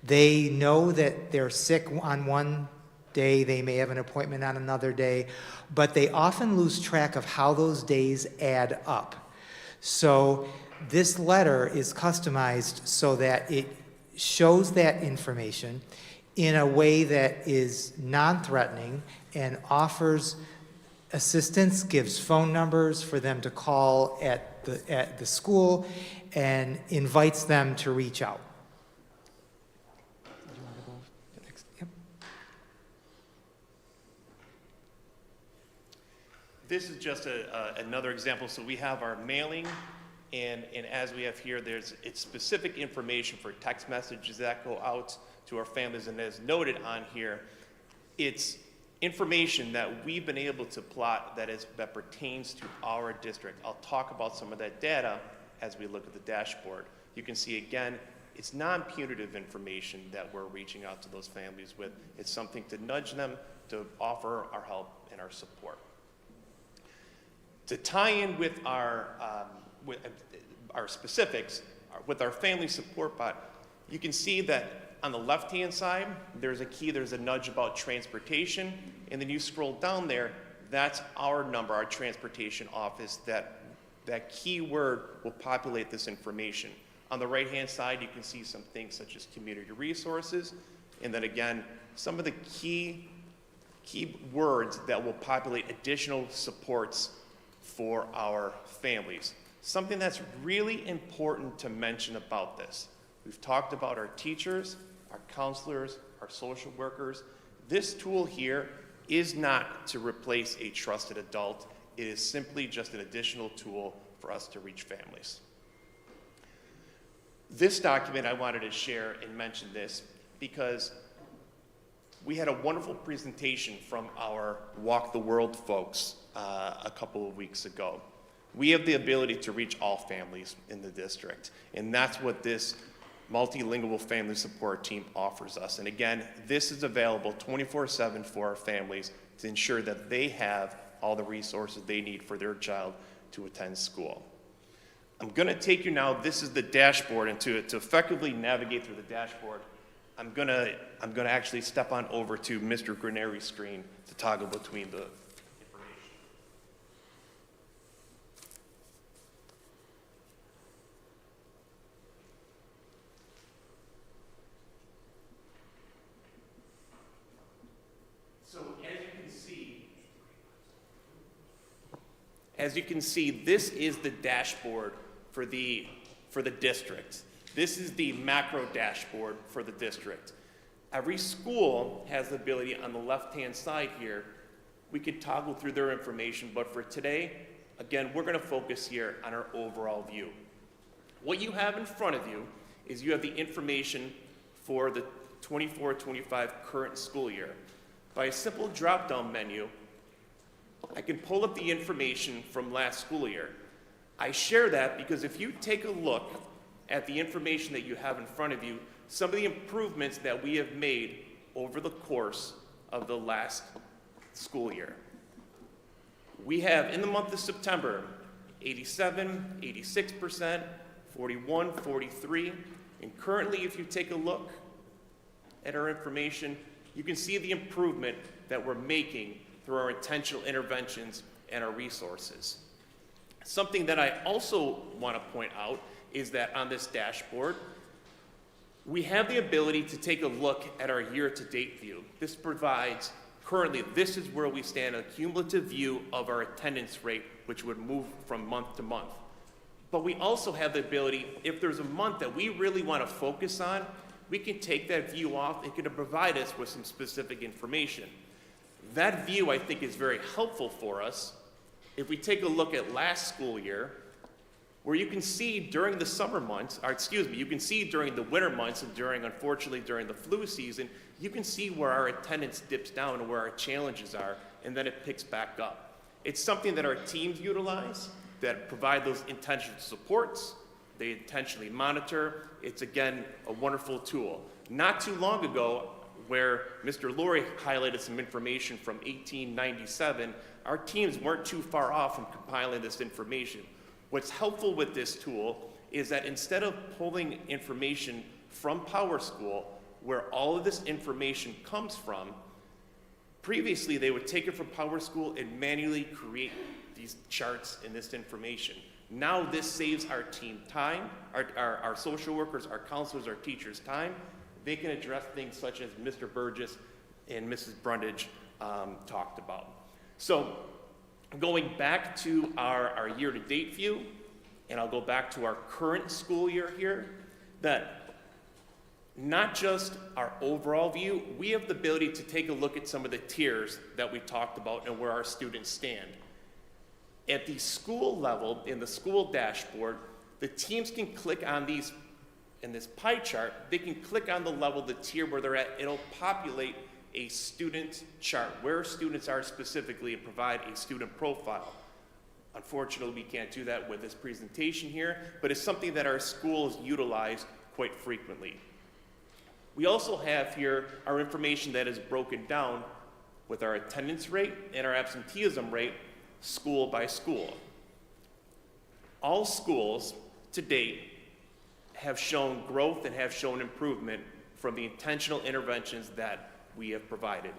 They know that they're sick on one day, they may have an appointment on another day, but they often lose track of how those days add up. So this letter is customized so that it shows that information in a way that is non-threatening and offers assistance, gives phone numbers for them to call at the school, and invites them to reach out. Do you want to go to the next? Yep. This is just another example. So we have our mailing, and as we have here, it's specific information for text messages that go out to our families, and as noted on here, it's information that we've been able to plot that pertains to our district. I'll talk about some of that data as we look at the dashboard. You can see again, it's non-punitive information that we're reaching out to those families with. It's something to nudge them, to offer our help and our support. To tie in with our specifics, with our family support bot, you can see that on the left-hand side, there's a nudge about transportation, and then you scroll down there, that's our number, our transportation office, that keyword will populate this information. On the right-hand side, you can see some things such as community resources, and then again, some of the key words that will populate additional supports for our families. Something that's really important to mention about this. We've talked about our teachers, our counselors, our social workers. This tool here is not to replace a trusted adult. It is simply just an additional tool for us to reach families. This document I wanted to share and mention this because we had a wonderful presentation from our Walk the World folks a couple of weeks ago. We have the ability to reach all families in the district, and that's what this multilingual family support team offers us. And again, this is available 24/7 for our families to ensure that they have all the resources they need for their child to attend school. I'm going to take you now, this is the dashboard, and to effectively navigate through the dashboard, I'm going to actually step on over to Mr. Granieri's screen to toggle between the information. So as you can see, this is the dashboard for the district. This is the macro dashboard for the district. Every school has the ability on the left-hand side here, we can toggle through their information, but for today, again, we're gonna focus here on our overall view. What you have in front of you is you have the information for the 24-25 current school year. By a simple drop-down menu, I can pull up the information from last school year. I share that because if you take a look at the information that you have in front of you, some of the improvements that we have made over the course of the last school year. We have, in the month of September, 87, 86%, 41, 43, and currently, if you take a look at our information, you can see the improvement that we're making through our intentional interventions and our resources. Something that I also want to point out is that on this dashboard, we have the ability to take a look at our year-to-date view. This provides, currently, this is where we stand, a cumulative view of our attendance rate, which would move from month to month. But we also have the ability, if there's a month that we really want to focus on, we can take that view off. It can provide us with some specific information. That view, I think, is very helpful for us. If we take a look at last school year, where you can see during the summer months, or excuse me, you can see during the winter months and unfortunately, during the flu season, you can see where our attendance dips down and where our challenges are, and then it picks back up. It's something that our teams utilize, that provide those intentional supports. They intentionally monitor. It's, again, a wonderful tool. Not too long ago, where Mr. Laurie highlighted some information from 1897, our teams weren't too far off from compiling this information. What's helpful with this tool is that instead of pulling information from PowerSchool, where all of this information comes from, previously they would take it from PowerSchool and manually create these charts and this information. Now this saves our team time, our social workers, our counselors, our teachers time. They can address things such as Mr. Burgess and Mrs. Brundage talked about. So going back to our year-to-date view, and I'll go back to our current school year here, that not just our overall view, we have the ability to take a look at some of the tiers that we talked about and where our students stand. At the school level, in the school dashboard, the teams can click on these, in this pie chart, they can click on the level, the tier where they're at. It'll populate a student chart, where students are specifically, and provide a student profile. Unfortunately, we can't do that with this presentation here, but it's something that our schools utilize quite frequently. We also have here our information that is broken down with our attendance rate and our absenteeism rate, school by school. All schools to date have shown growth and have shown improvement from the intentional interventions that we have provided.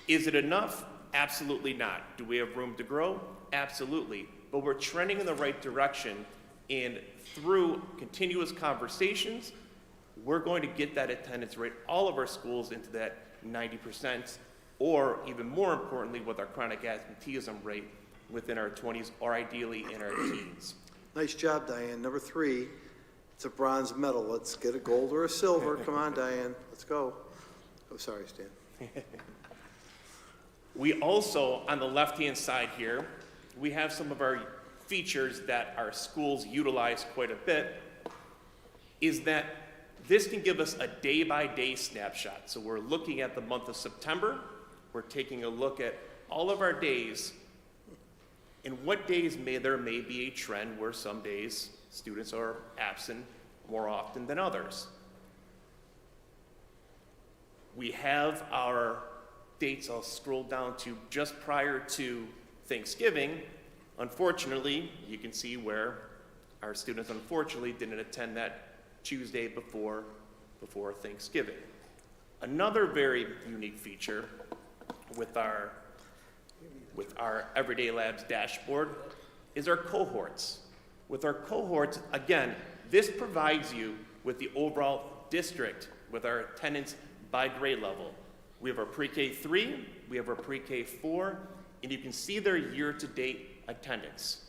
Is it enough? Absolutely not. Do we have room to grow? Absolutely. But we're trending in the right direction, and through continuous conversations, we're going to get that attendance rate, all of our schools, into that 90%, or even more importantly, with our chronic absenteeism rate within our 20s, or ideally in our teens. Nice job, Diane. Number 3, it's a bronze medal. Let's get a gold or a silver. Come on, Diane. Let's go. Oh, sorry, Stan. We also, on the left-hand side here, we have some of our features that our schools utilize quite a bit, is that this can give us a day-by-day snapshot. So we're looking at the month of September. We're taking a look at all of our days, and what days there may be a trend where some days students are absent more often than others. We have our dates. I'll scroll down to just prior to Thanksgiving. Unfortunately, you can see where our students unfortunately didn't attend that Tuesday before Thanksgiving. Another very unique feature with our Everyday Labs dashboard is our cohorts. With our cohorts, again, this provides you with the overall district with our attendance by grade level. We have our pre-K 3, we have our pre-K 4, and you can see their year-to-date attendance.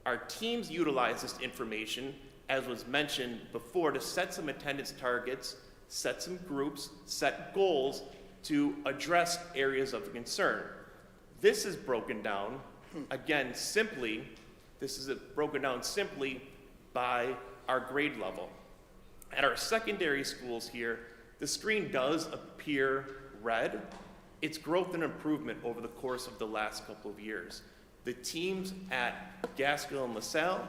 Our teams utilize this information as was mentioned before, to set some attendance targets, set some groups, set goals to address areas of concern. This is broken down, again, simply by our grade level. At our secondary schools here, the screen does appear red. It's growth and improvement over the course of the last couple of years. The teams at Gaskill and LaSalle,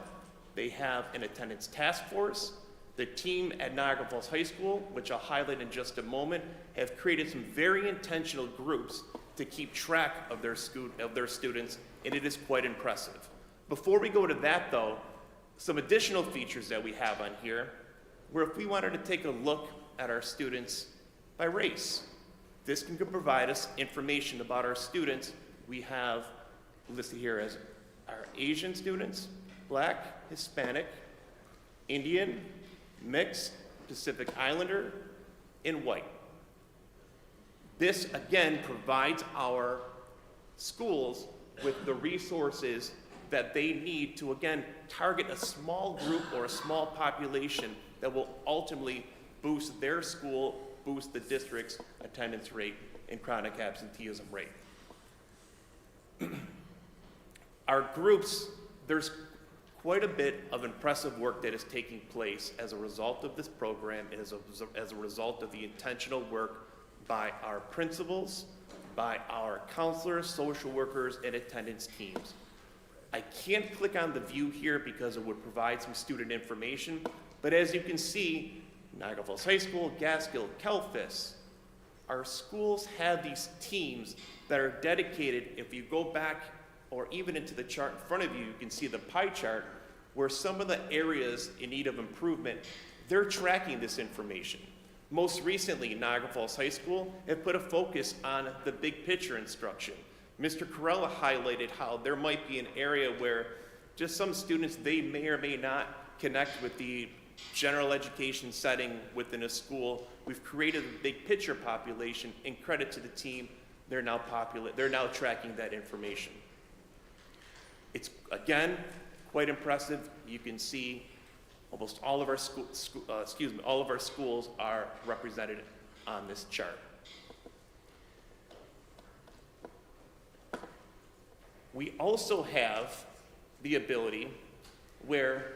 they have an attendance task force. The team at Niagara Falls High School, which I'll highlight in just a moment, have created some very intentional groups to keep track of their students, and it is quite impressive. Before we go to that, though, some additional features that we have on here, where if we wanted to take a look at our students by race, this can provide us information about our students. We have listed here as our Asian students, Black, Hispanic, Indian, Mixed, Pacific Islander, and white. This, again, provides our schools with the resources that they need to, again, target a small group or a small population that will ultimately boost their school, boost the district's attendance rate and chronic absenteeism rate. Our groups, there's quite a bit of impressive work that is taking place as a result of this program and as a result of the intentional work by our principals, by our counselors, social workers, and attendance teams. I can't click on the view here because it would provide some student information, but as you can see, Niagara Falls High School, Gaskill, Kelfis, our schools have these teams that are dedicated. If you go back or even into the chart in front of you, you can see the pie chart where some of the areas in need of improvement, they're tracking this information. Most recently, Niagara Falls High School have put a focus on the big picture instruction. Mr. Corella highlighted how there might be an area where just some students, they may or may not connect with the general education setting within a school. We've created a big picture population, and credit to the team, they're now tracking that information. It's, again, quite impressive. You can see almost all of our all of our schools are represented on this chart. We also have the ability where,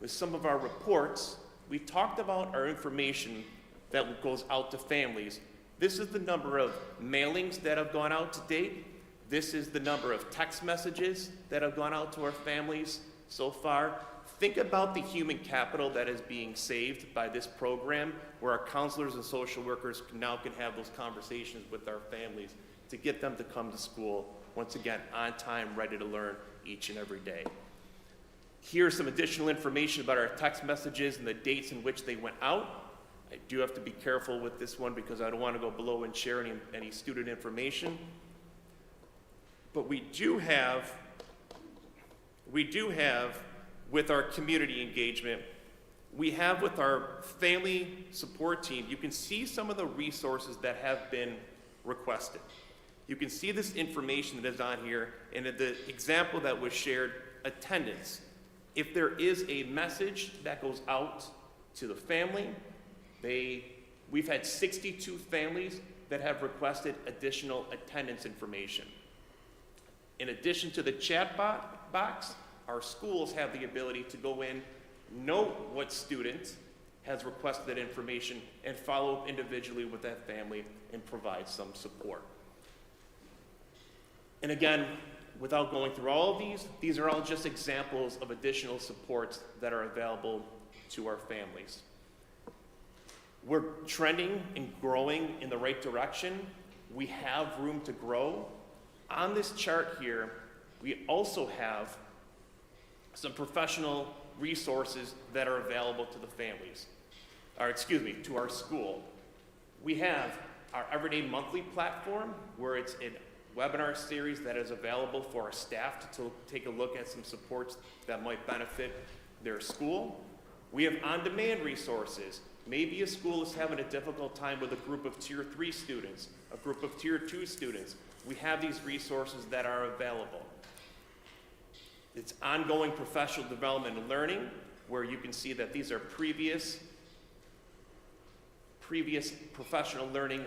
with some of our reports, we talked about our information that goes out to families. This is the number of mailings that have gone out to date. This is the number of text messages that have gone out to our families so far. Think about the human capital that is being saved by this program, where our counselors and social workers now can have those conversations with our families to get them to come to school, once again, on time, ready to learn each and every day. Here's some additional information about our text messages and the dates in which they went out. I do have to be careful with this one because I don't want to go below and share any student information. But we do have with our community engagement, we have with our family support team, you can see some of the resources that have been requested. You can see this information that is on here, and the example that was shared, attendance. If there is a message that goes out to the family, we've had 62 families that have requested additional attendance information. In addition to the chat box, our schools have the ability to go in, note what student has requested that information, and follow up individually with that family and provide some support. And again, without going through all of these are all just examples of additional supports that are available to our families. We're trending and growing in the right direction. We have room to grow. On this chart here, we also have some professional resources that are available to the families, to our school. We have our Everyday Monthly platform, where it's a webinar series that is available for our staff to take a look at some supports that might benefit their school. We have on-demand resources. Maybe a school is having a difficult time with a group of Tier 3 students, a group of Tier 2 students. We have these resources that are available. It's ongoing professional development and learning. where you can see that these are previous professional learning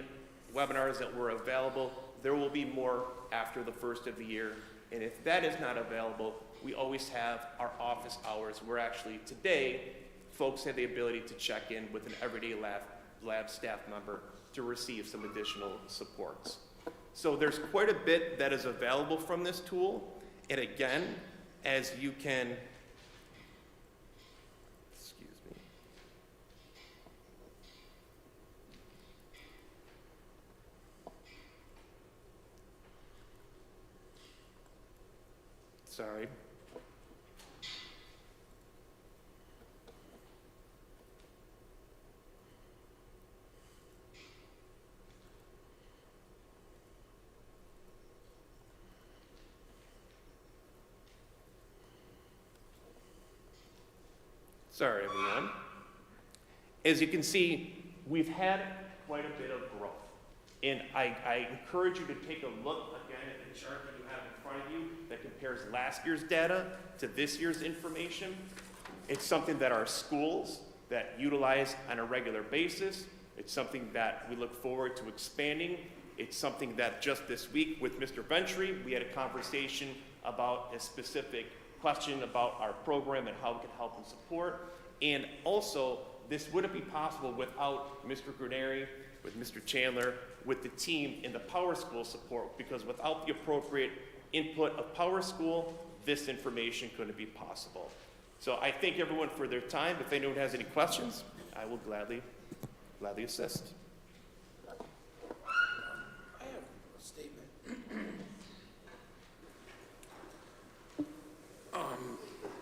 webinars that were available. There will be more after the first of the year. And if that is not available, we always have our office hours where actually today, folks have the ability to check in with an everyday lab staff member to receive some additional supports. So there's quite a bit that is available from this tool. And again, as you can, excuse me. Sorry. Sorry, everyone. As you can see, we've had quite a bit of growth. And I encourage you to take a look again at the chart that you have in front of you that compares last year's data to this year's information. It's something that our schools that utilize on a regular basis. It's something that we look forward to expanding. It's something that just this week with Mr. Ventry, we had a conversation about a specific question about our program and how we can help and support. And also, this wouldn't be possible without Mr. Gruneri, with Mr. Chandler, with the team in the Power School support, because without the appropriate input of Power School, this information couldn't be possible. So I thank everyone for their time. If anyone has any questions, I will gladly assist. I have a statement.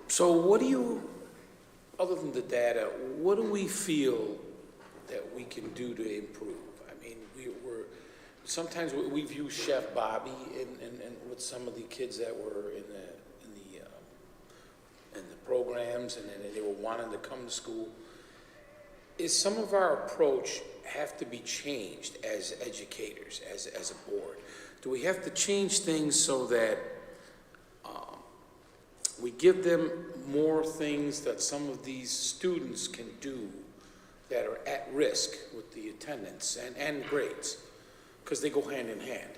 So what do you, other than the data, what do we feel that we can do to improve? I mean, sometimes we've used Chef Bobby and with some of the kids that were in the programs and they were wanting to come to school. Is some of our approach have to be changed as educators, as a board? Do we have to change things so that we give them more things that some of these students can do that are at risk with the attendance and grades, because they go hand in hand?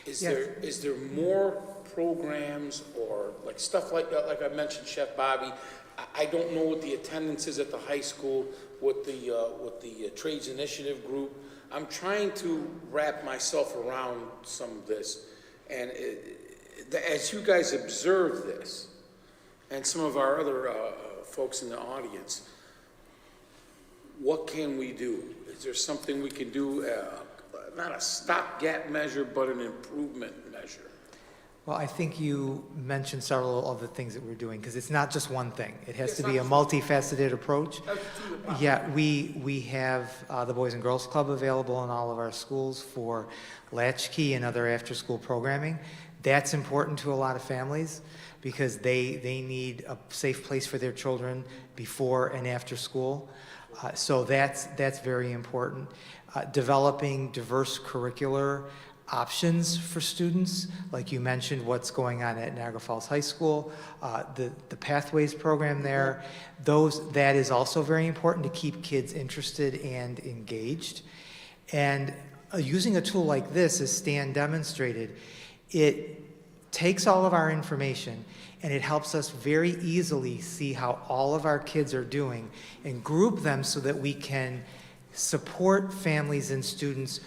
Is there more programs or like stuff like I mentioned, Chef Bobby? I don't know what the attendance is at the high school with the Trades Initiative group. I'm trying to wrap myself around some of this, and as you guys observe this, and some of our other folks in the audience, what can we do? Is there something we can do, not a stopgap measure, but an improvement measure? Well, I think you mentioned several of the things that we're doing, because it's not just one thing. It has to be a multifaceted approach. Yeah, we have the Boys and Girls Club available in all of our schools for latchkey and other after-school programming. That's important to a lot of families because they need a safe place for their children before and after school. So that's very important. Developing diverse curricular options for students, like you mentioned, what's going on at Niagara Falls High School, the Pathways program there. That is also very important to keep kids interested and engaged. And using a tool like this, as Stan demonstrated, it takes all of our information and it helps us very easily see how all of our kids are doing and group them so that we can support families and students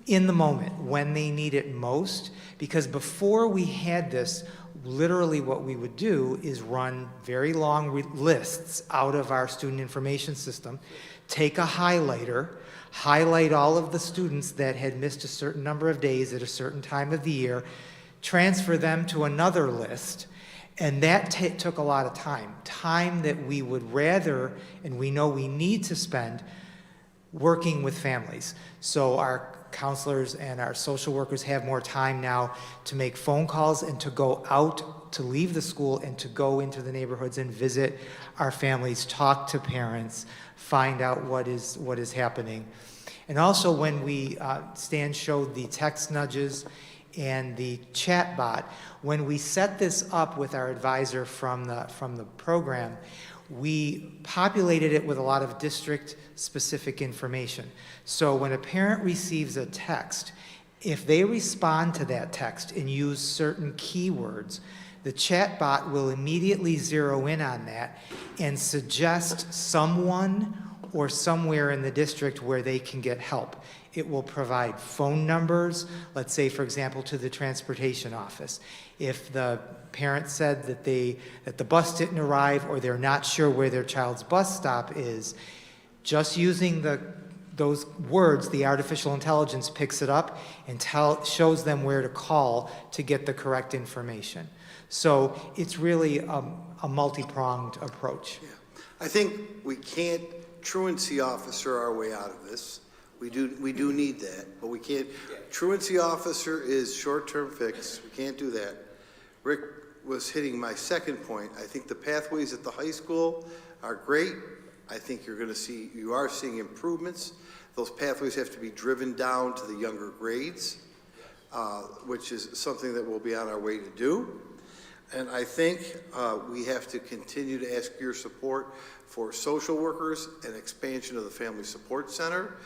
in the moment when they need it most. Because before we had this, literally what we would do is run very long lists out of our student information system, take a highlighter, highlight all of the students that had missed a certain number of days at a certain time of the year, transfer them to another list, and that took a lot of time that we would rather, and we know we need to spend, working with families. So our counselors and our social workers have more time now to make phone calls and to go out, to leave the school and to go into the neighborhoods and visit our families, talk to parents, find out what is happening. And also when Stan showed the text nudges and the chat bot. When we set this up with our advisor from the program, we populated it with a lot of district-specific information. So when a parent receives a text, if they respond to that text and use certain keywords, the chat bot will immediately zero in on that and suggest someone or somewhere in the district where they can get help. It will provide phone numbers, let's say, for example, to the transportation office. If the parent said that the bus didn't arrive or they're not sure where their child's bus stop is, just using those words, the artificial intelligence picks it up and shows them where to call to get the correct information. So it's really a multi-pronged approach. Yeah. I think we can't truancy officer our way out of this. We do need that, but we can't. Truancy officer is short-term fix. We can't do that. Rick was hitting my second point. I think the pathways at the high school are great. I think you are seeing improvements. Those pathways have to be driven down to the younger grades, which is something that we'll be on our way to do. And I think we have to continue to ask your support for social workers and expansion of the Family Support Center.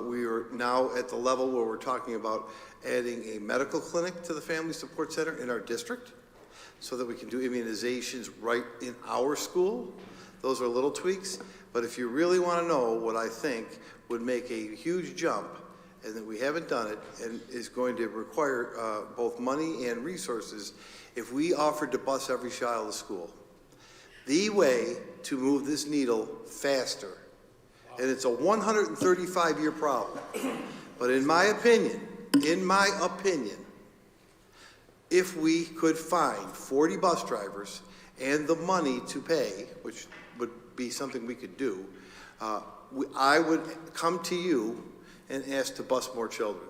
We are now at the level where we're talking about adding a medical clinic to the Family Support Center in our district so that we can do immunizations right in our school. Those are little tweaks, but if you really want to know what I think would make a huge jump, and that we haven't done it, and is going to require both money and resources, if we offered to bus every child to school. The way to move this needle faster, and it's a 135-year problem, but in my opinion, if we could find 40 bus drivers and the money to pay, which would be something we could do, I would come to you and ask to bus more children.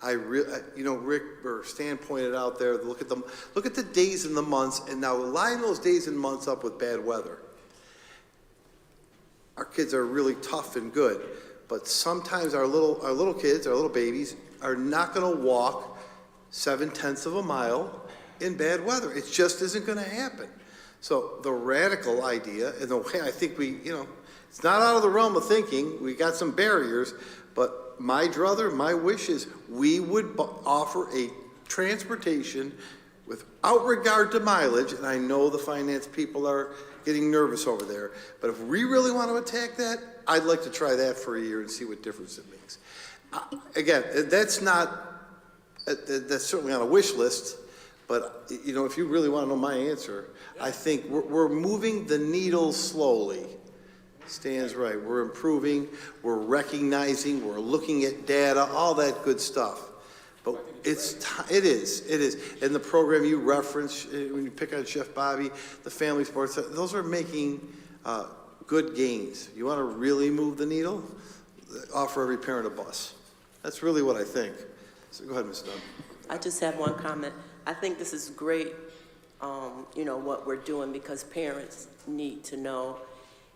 Rick or Stan pointed out there, look at the days and the months, and now line those days and months up with bad weather. Our kids are really tough and good, but sometimes our little kids, our little babies, are not going to walk 7/10 of a mile in bad weather. It just isn't going to happen. So the radical idea, and the way I think it's not out of the realm of thinking. We got some barriers, but my wish is we would offer a transportation without regard to mileage, and I know the finance people are getting nervous over there, but if we really want to attack that, I'd like to try that for a year and see what difference it makes. Again, that's certainly on a wish list, but if you really want to know my answer, I think we're moving the needle slowly. Stan's right. We're improving, we're recognizing, we're looking at data, all that good stuff. But it is. And the program you reference, when you pick on Chef Bobby, the Family Sports, those are making good gains. You want to really move the needle? Offer every parent a bus. That's really what I think. So go ahead, Ms. Dunn. I just have one comment. I think this is great, what we're doing, because parents need to know.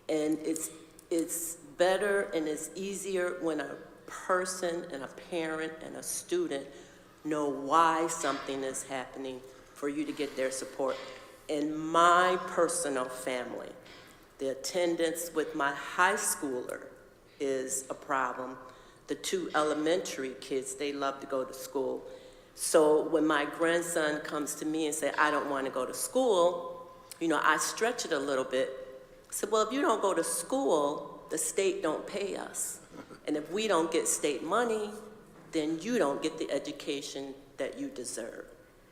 And it's better and it's easier when a person and a parent and a student know why something is happening for you to get their support. In my personal family, the attendance with my high schooler is a problem. The 2 elementary kids, they love to go to school. So when my grandson comes to me and says, I don't want to go to school, I stretch it a little bit. I said, well, if you don't go to school, the state don't pay us. And if we don't get state money, then you don't get the education that you deserve.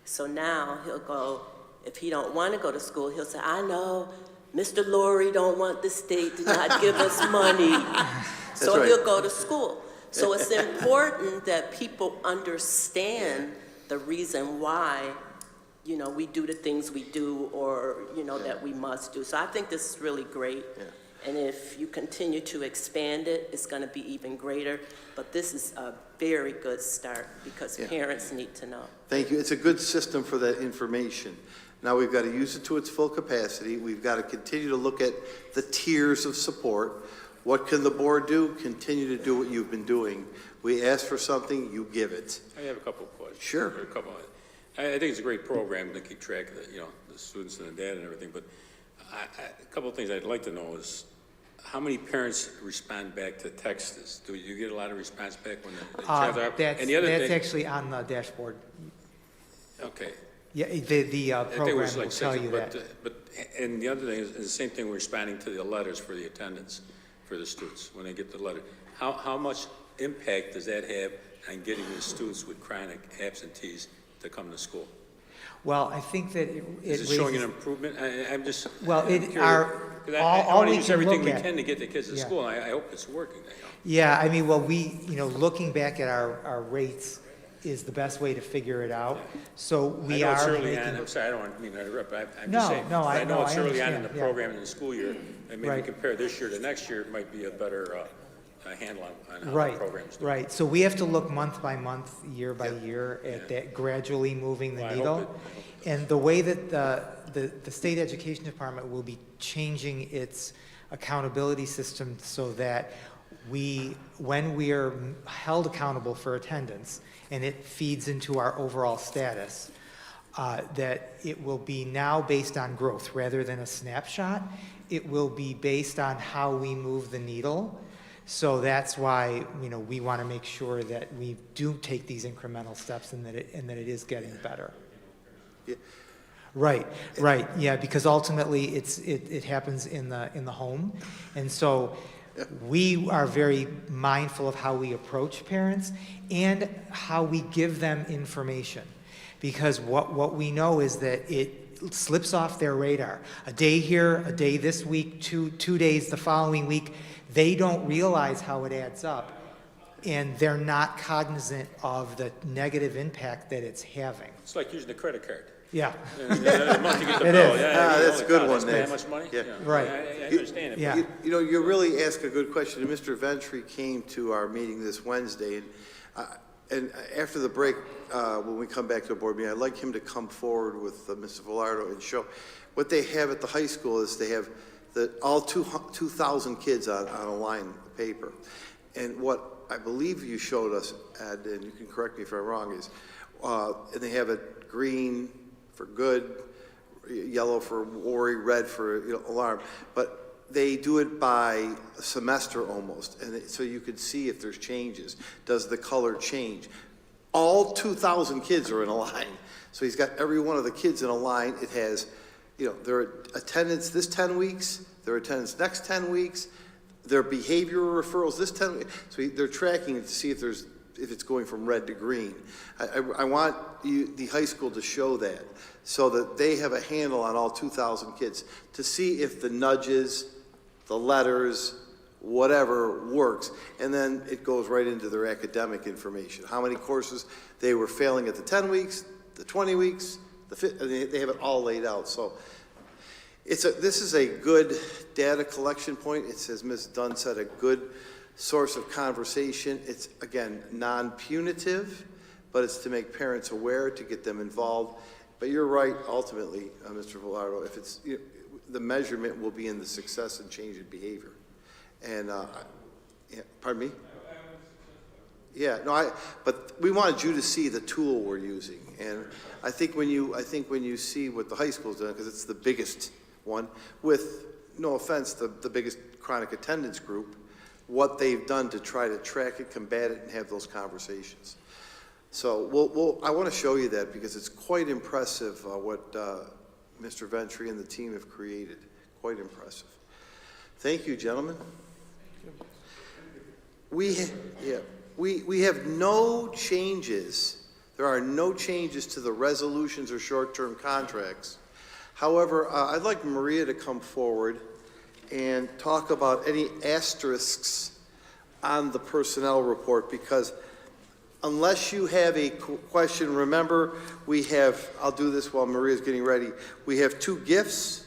So now he'll go, if he don't want to go to school, he'll say, I know, Mr. Laurie don't want the state to not give us money. So right. He'll go to school. So it's important that people understand the reason why we do the things we do, or, that we must do. So I think this is really great. Yeah. And if you continue to expand it, it's going to be even greater. But this is a very good start, because parents need to know. Thank you. It's a good system for that information. Now we've got to use it to its full capacity. We've got to continue to look at the tiers of support. What can the board do? Continue to do what you've been doing. We ask for something, you give it. I have a couple of questions. Sure. Or a couple. I think it's a great program to keep track of the, the students and the data and everything, but a couple of things I'd like to know is how many parents respond back to texts? Do you get a lot of response back when the child's out? And the other That's thing, actually on the dashboard. okay. Yeah, the I think it program was will like tell six, you that. And the other thing is the same thing, we're responding to the letters for the attendance for the students when they get the letter. How much impact does that have on getting the students with chronic absentees to come to school? Well, I think that Is it showing an improvement? I'm just. Well, I'm it curious, are, 'cause I all want to we use can everything look we at. can to get the kids to Yeah. school, and I hope it's working. Yeah, I mean, well, looking back at our rates is the best way to figure it out. So we I know it's are early making. on, I'm sorry, I don't mean to interrupt, but I'm No, just saying. no, I know know, it's I early on in the understand, yeah. program in the school year, and maybe Right. compare this year to next year, it might be a better handle on how the Right, program's doing. right. So we have to look month by month, year by year at that gradually moving the Well, I hope needle. it- And the way that the state education department will be changing its accountability system so that when we are held accountable for attendance, and it feeds into our overall status, that it will be now based on growth rather than a snapshot. It will be based on how we move the needle. So that's why, we want to make sure that we do take these incremental steps and that it is getting better. Yeah. Right, yeah, because ultimately it happens in the home. And so we are very mindful of how we approach parents and how we give them information. Because what we know is that it slips off their radar. A day here, a day this week, two days the following week, they don't realize how it adds up. And they're not cognizant of the negative impact that it's having. It's like using a credit card. Yeah. The month you get the It bill, is. That's a good one, That Nate. much money? Yeah. Right. I understand it. Yeah. You really ask a good question. And Mr. Ventry came to our meeting this Wednesday, and after the break, when we come back to a board meeting, I'd like him to come forward with Mr. Velardo and show what they have at the high school is they have all 2,000 kids on a line of paper. And what I believe you showed us, Ed, and you can correct me if I'm wrong, is and they have it green for good, yellow for worry, red for alarm. But they do it by semester almost, and so you could see if there's changes. Does the color change? All 2,000 kids are in a line. So he's got every one of the kids in a line. It has, their attendance this 10 weeks, their attendance next 10 weeks, their behavioral referrals this 10 weeks. So they're tracking it to see if it's going from red to green. I want the high school to show that so that they have a handle on all 2,000 kids to see if the nudges, the letters, whatever works, and then it goes right into their academic information. How many courses they were failing at the 10 weeks, the 20 weeks, they have it all laid out. So this is a good data collection point. It's, as Ms. Dunn said, a good source of conversation. It's, again, non-punitive, but it's to make parents aware, to get them involved. But you're right, ultimately, Mr. Velardo, if it's, the measurement will be in the success and change in behavior. And, pardon me? Yeah, no, but we wanted you to see the tool we're using. And I think when you see what the high school's done, because it's the biggest one, with, no offense, the biggest chronic attendance group, what they've done to try to track it, combat it, and have those conversations. So I want to show you that because it's quite impressive what Mr. Ventry and the team have created. Quite impressive. Thank you, gentlemen. We have no changes. There are no changes to the resolutions or short-term contracts. However, I'd like Maria to come forward and talk about any asterisks on the personnel report, because unless you have a question, remember, I'll do this while Maria's getting ready. We have 2 gifts.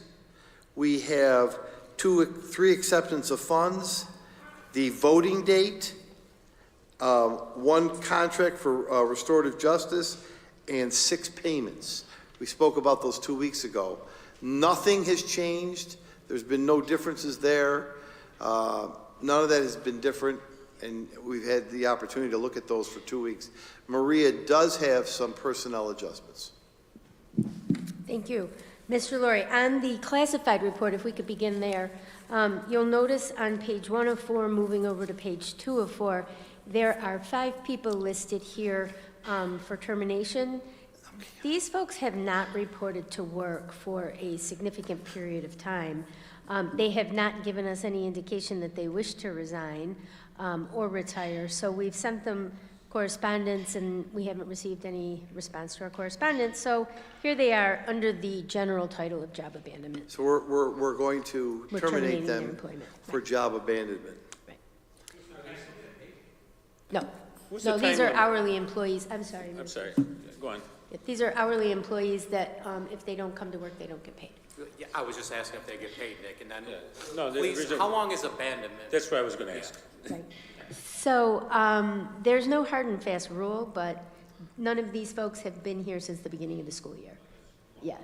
We have 3 acceptance of funds, the voting date, 1 contract for restorative justice, and 6 payments. We spoke about those 2 weeks ago. Nothing has changed. There's been no differences there. None of that has been different, and we've had the opportunity to look at those for 2 weeks. Maria does have some personnel adjustments. Thank you. Mr. Laurie, on the classified report, if we could begin there, you'll notice on page 1 of 4, moving over to page 2 of 4, there are 5 people listed here for termination. These folks have not reported to work for a significant period of time. They have not given us any indication that they wish to resign or retire, so we've sent them correspondence, and we haven't received any response to our correspondence. So here they are under the general title of job abandonment. So we're going to We're terminate terminating their them employment. for job abandonment. Right. No, What's no, the these time are limit? hourly employees. I'm sorry. I'm sorry, go on. These are hourly employees that if they don't come to work, they don't get paid. Yeah, I was just asking if they get paid, Nick, and then, No, please, how long is abandonment? That's what I was gonna ask. Right. So there's no hard and fast rule, but none of these folks have been here since the beginning of the school year. Yeah.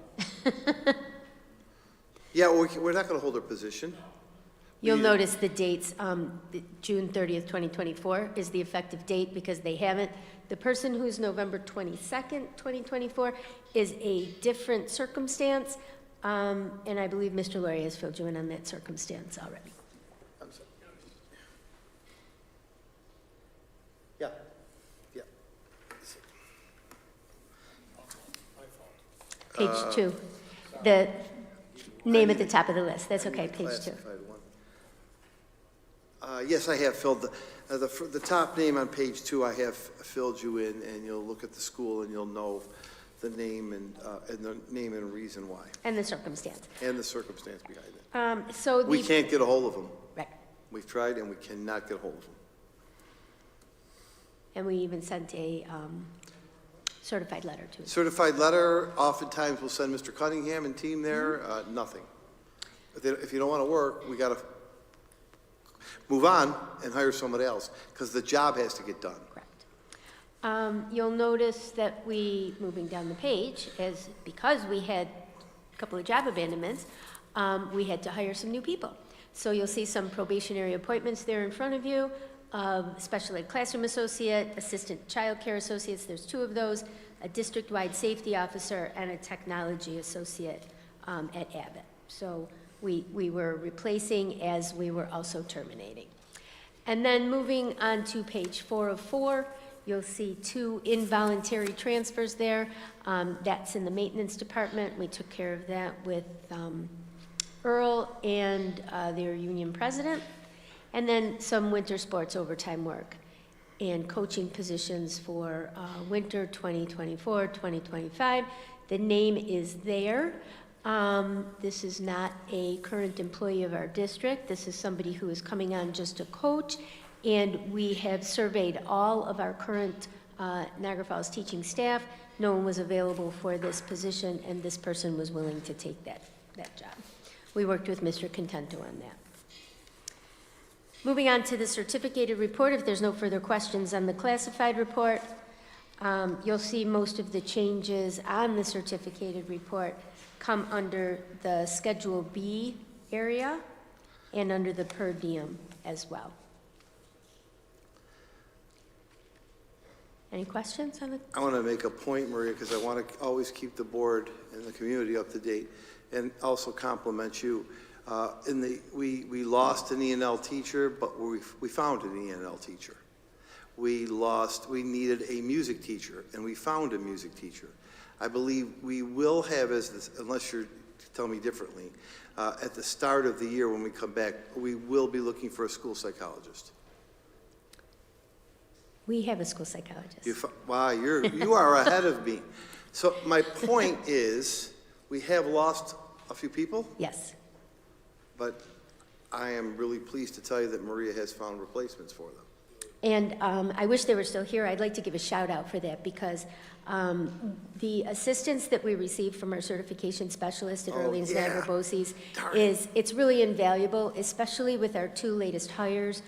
Yeah, we're not going to hold their position. You'll notice the dates, June 30th, 2024 is the effective date because they haven't. The person who's November 22nd, 2024 is a different circumstance, and I believe Mr. Laurie has filled you in on that circumstance already. I'm sorry. Yeah, yeah. Page 2, the name at the top of the list. That's okay, page 2. Classified one. Yes, I have filled the top name on page 2. I have filled you in, and you'll look at the school and you'll know the name and the name and reason why, And the circumstance. and the circumstance behind it. So We the, can't get a hold of them. right, We've tried, and we cannot get a hold of them. and we even sent a certified letter to them. Certified letter, oftentimes we'll send Mr. Cunningham and team there, nothing. If you don't want to work, we got to move on and hire somebody else, because the job has to get done. Correct. You'll notice that moving down the page, because we had a couple of job abandonments, we had to hire some new people. So you'll see some probationary appointments there in front of you, special ed classroom associate, assistant child care associates, there's 2 of those, a district-wide safety officer, and a technology associate at Abbott. So we were replacing as we were also terminating. And then moving on to page 4 of 4, you'll see 2 involuntary transfers there. That's in the maintenance department. We took care of that with Earl and their union president. And then some winter sports overtime work and coaching positions for winter 2024, 2025. The name is there. This is not a current employee of our district. This is somebody who is coming on just to coach. And we have surveyed all of our current Niagara Falls teaching staff. No one was available for this position, and this person was willing to take that job. We worked with Mr. Contento on that. Moving on to the certificated report, if there's no further questions on the classified report, you'll see most of the changes on the certificated report come under the Schedule B area and under the per diem as well. Any questions on the? I want to make a point, Maria, because I want to always keep the board and the community up to date, and also compliment you. We lost an E&L teacher, but we found an E&L teacher. We needed a music teacher, and we found a music teacher. I believe we will have, unless you're telling me differently, at the start of the year when we come back, we will be looking for a school psychologist. We have a school psychologist. Wow, you are ahead of me. So my point is, we have lost a few people, Yes. but I am really pleased to tell you that Maria has found replacements for them. And I wish they were still here. I'd like to give a shout out for that because the assistance that we received from our certification specialist at Orleans Niagara BOCES it's really invaluable, especially with our 2 latest hires.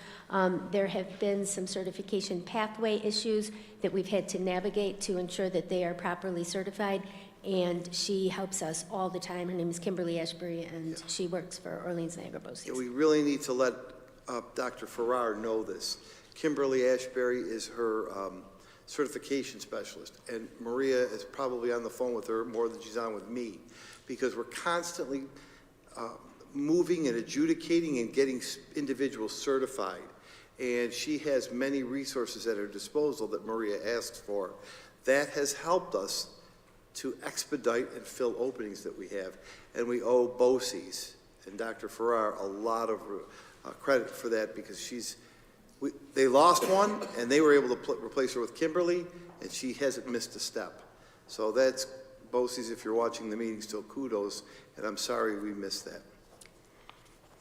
There have been some certification pathway issues that we've had to navigate to ensure that they are properly certified. And she helps us all the time. Her name is Kimberly Ashbury, and she works for Orleans Niagara BOCES. We really need to let Dr. Farrar know this. Kimberly Ashbury is her certification specialist, and Maria is probably on the phone with her more than she's on with me, because we're constantly moving and adjudicating and getting individuals certified. And she has many resources at her disposal that Maria asks for. That has helped us to expedite and fill openings that we have. And we owe BOCES and Dr. Farrar a lot of credit for that, because they lost one and they were able to replace her with Kimberly, and she hasn't missed a step. So that's BOCES, if you're watching the meeting still, kudos, and I'm sorry we missed that.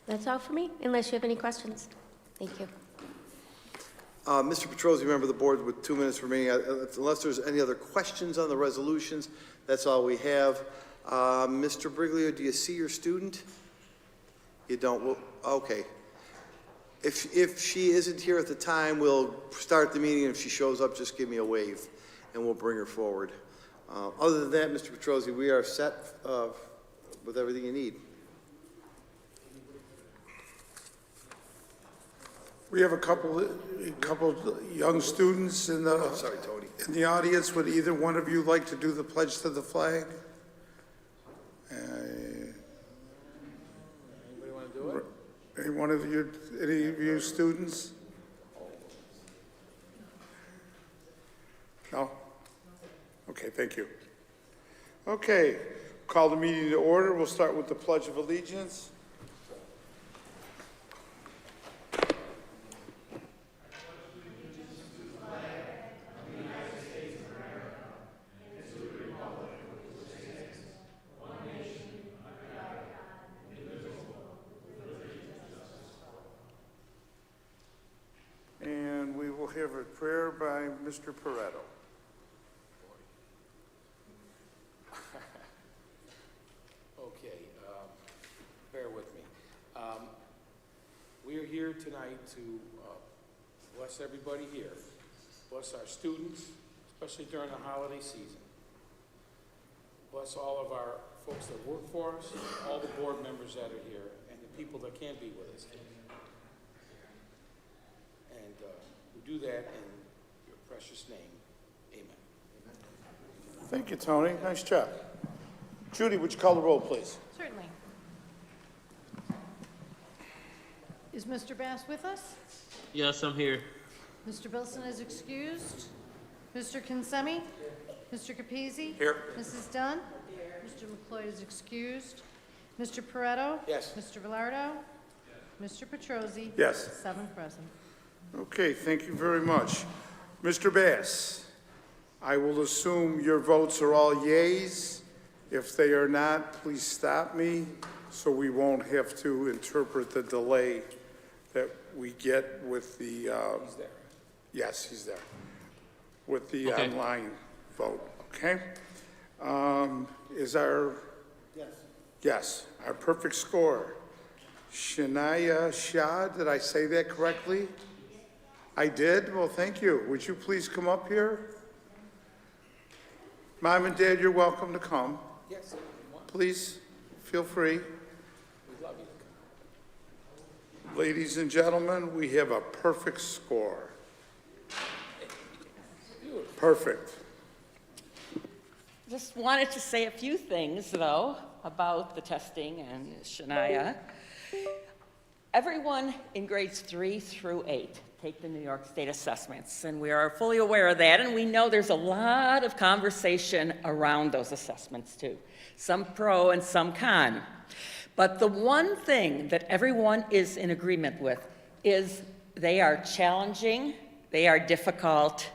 That's all for me, unless you have any questions. Thank you. Mr. Petrosi, member of the board with 2 minutes remaining. Unless there's any other questions on the resolutions, that's all we have. Mr. Briglio, do you see your student? You don't? Well, okay. If she isn't here at the time, we'll start the meeting. If she shows up, just give me a wave, and we'll bring her forward. Other than that, Mr. Petrosi, we are set with everything you need. We have a couple of young students in the, Sorry, Tony. in the audience. Would either one of you like to do the pledge to the flag? Anybody want to do it? Any of you students? No? Okay, thank you. Okay, call the meeting to order. We'll start with the Pledge of Allegiance. And we will have a prayer by Mr. Pareto. Okay, bear with me. We are here tonight to bless everybody here, bless our students, especially during the holiday season. Bless all of our folks that work for us, all the board members that are here, and the people that can't be with us. And we do that in your precious name. Amen. Thank you, Tony. Nice job. Judy, would you call the roll, please? Certainly. Is Mr. Bass with us? Yes, I'm here. Mr. Bilson is excused. Mr. Kinsemi? Mr. Capizzi? Here. Mrs. Dunn? Mr. McCloy is excused. Mr. Pareto? Yes. Mr. Velardo? Mr. Petrosi? Yes. 7 present. Okay, thank you very much. Mr. Bass, I will assume your votes are all yeas. If they are not, please stop me so we won't have to interpret the delay that we get with the, He's there. yes, he's there, with the Okay. online vote, okay? Is our, yes, our perfect score, Shania Shah, did I say that correctly? I did? Well, thank you. Would you please come up here? Mom and Dad, you're welcome to come. Yes, Please, feel free. we love you. Ladies and gentlemen, we have a perfect score. Perfect. Just wanted to say a few things, though, about the testing and Shania. Everyone in grades 3 through 8 take the New York State assessments, and we are fully aware of that, and we know there's a lot of conversation around those assessments, too. Some pro and some con. But the one thing that everyone is in agreement with is they are challenging, they are difficult,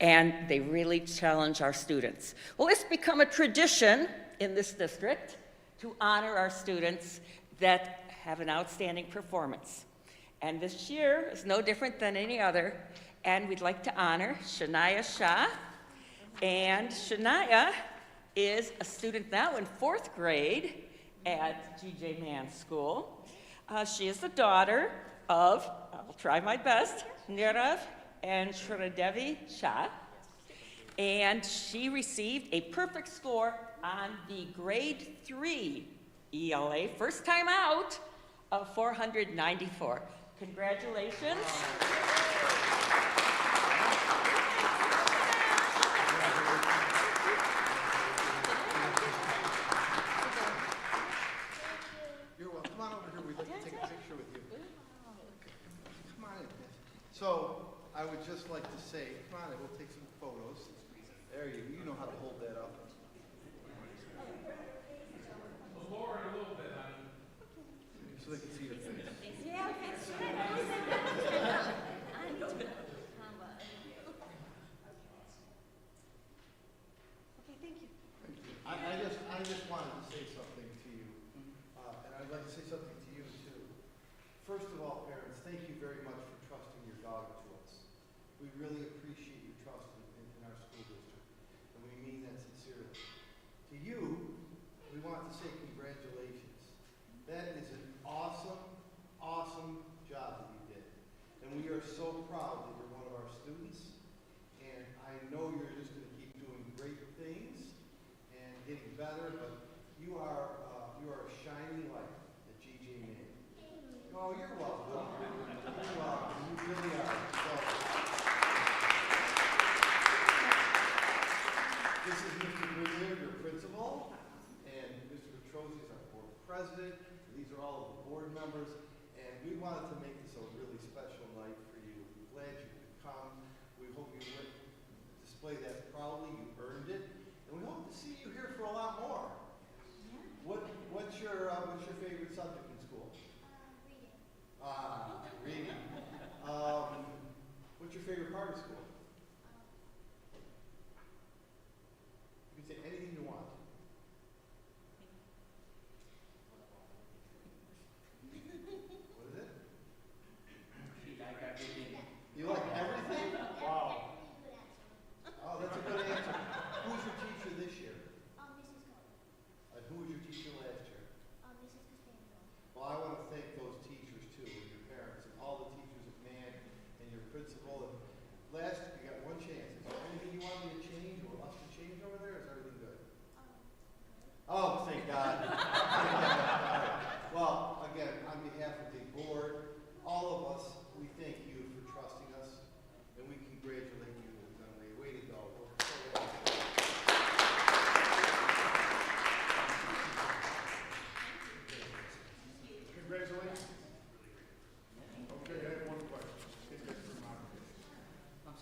and they really challenge our students. Well, it's become a tradition in this district to honor our students that have an outstanding performance. And this year is no different than any other, and we'd like to honor Shania Shah. And Shania is a student now in 4th grade at G.J. Mann School. She is the daughter of, I'll try my best, Nirav and Shradevi Shah. And she received a perfect score on the grade 3 ELA, first time out, of 494. Congratulations. You're welcome. Come on over here. We'd like to take a picture with you. Come on in. So I would just like to say, come on in, we'll take some photos. There you know how to hold that up. Lower it a little bit, So they can see your face. I just wanted to say something to you, and I'd like to say something to you too. First of all, parents, thank you very much for trusting your daughter to us. We really appreciate your trust in our school district, and we mean that sincerely. To you, we want to say congratulations. That is an awesome, awesome job that you did, and we are so proud that you're one of our students, and I know you're just going to keep doing great things and getting better, but you are a shining light at GJ Main. Oh, you're welcome. You're welcome. You really are. So, this is Mr. Goodyear, your principal, and Mr. Petrozzi is our board president. These are all of the board members, and we wanted to make this a really special night for you. We're glad you could come. We hope you would display that proudly. You earned it, and we hope to see you here for a lot more. What's your favorite subject in school? Reading. Reading. What's your favorite part of school? You can say anything you want. What is it? You like everything? Wow. Oh, that's a good answer. Who was your teacher this year? Mrs. Cole. Who was your teacher last year? Mrs. Costanzo. Well, I want to thank those teachers too, and your parents, and all the teachers at Man, and your principal. And last, you got one chance. Is there anything you want me to change or us to change over there? Is everything good? Oh, thank God. Well, again, on behalf of the board, all of us, we thank you for trusting us, and we congratulate you. Way to go. We're so happy. Congratulations. Okay, I have one question. Take after mom or dad.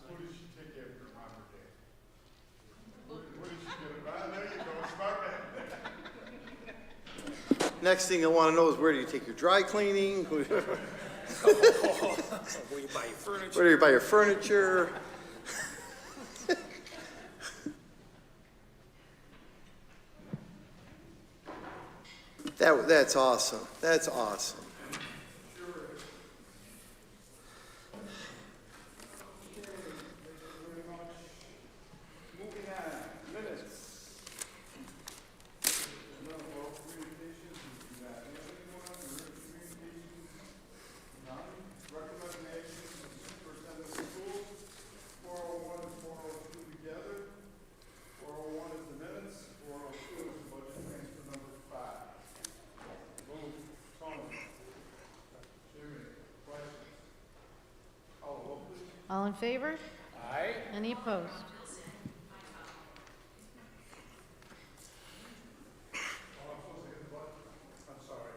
Who did she take after mom or dad? What did she get? There you go. Smart man. Next thing I want to know is where do you take your dry cleaning? Where you buy your furniture. Where do you buy your furniture? That's awesome. That's awesome. Moving on, minutes. No oral communications, we do not have anyone, written communications, none. Recommendations from superintendent of schools, 401 and 402 together. 401 is the minutes, 402 is the budget transfer number 5. Move, Tony. Jimmy, questions? Call the roll, please. All in favor? Aye. Any opposed? I'm sorry.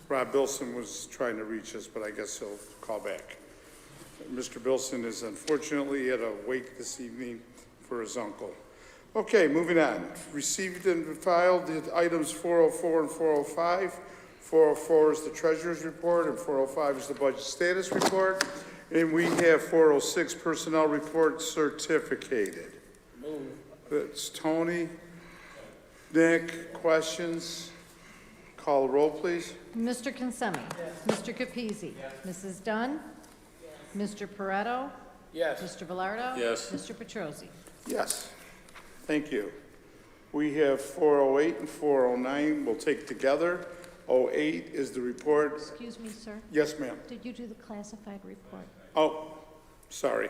Rob Bilson was trying to reach us, but I guess he'll call back. Mr. Bilson is unfortunately at a wake this evening for his uncle. Okay, moving on. Received and filed the items 404 and 405. 404 is the treasurer's report, and 405 is the budget status report. And we have 406 personnel report certificated. Move. That's Tony. Nick, questions? Call the roll, please. Mr. Consemi? Mr. Capizzi? Mrs. Dunn? Mr. Pareto? Yes. Mr. Velardo? Yes. Mr. Petrozzi? Yes. Thank you. We have 408 and 409 we'll take together. 08 is the report. Excuse me, sir. Yes, ma'am. Did you do the classified report? Oh, sorry.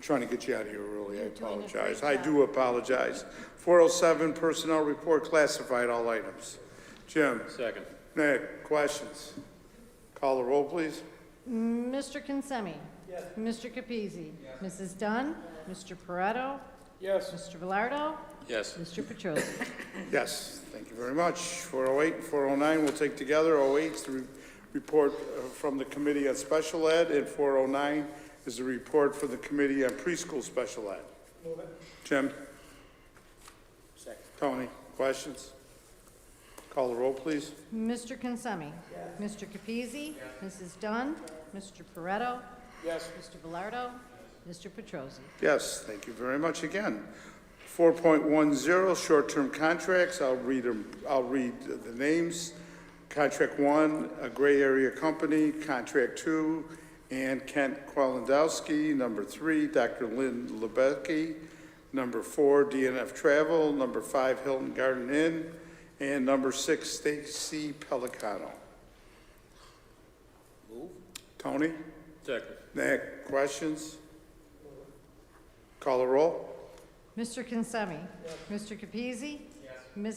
trying to get you out of here early, I You're doing a great apologize. I job. do apologize. 407, personnel report, classified, all items. Jim? Second. Nick, questions? Call the roll, please. Mr. Consemi? Yes. Mr. Capizzi? Yes. Mrs. Dunn? Mr. Pareto? Yes. Mr. Velardo? Yes. Mr. Petrosi? Yes, thank you very much. 408 and 409 we'll take together. 08 is the report from the Committee on Special Ed, and 409 is the report for the Committee on Preschool Special Ed. Move it. Jim? Second. Tony, questions? Call the roll, please. Mr. Consemi? Yes. Mr. Capizzi? Yes. Mrs. Dunn? Mr. Pareto? Yes. Mr. Velardo? Mr. Petrosi? Yes, thank you very much again. 4.10, short-term contracts. I'll read the names. Contract 1, a Gray Area Company. Contract 2, Ann Kent Kwalendowski. Number 3, Dr. Lynn Lebecki. Number 4, DNF Travel. Number 5, Hilton Garden Inn. And number 6, Stacy Pelicano. Move. Tony? Second. Nick, questions? Call the roll. Mr. Consemi? Yes. Mr. Capizzi? Yes.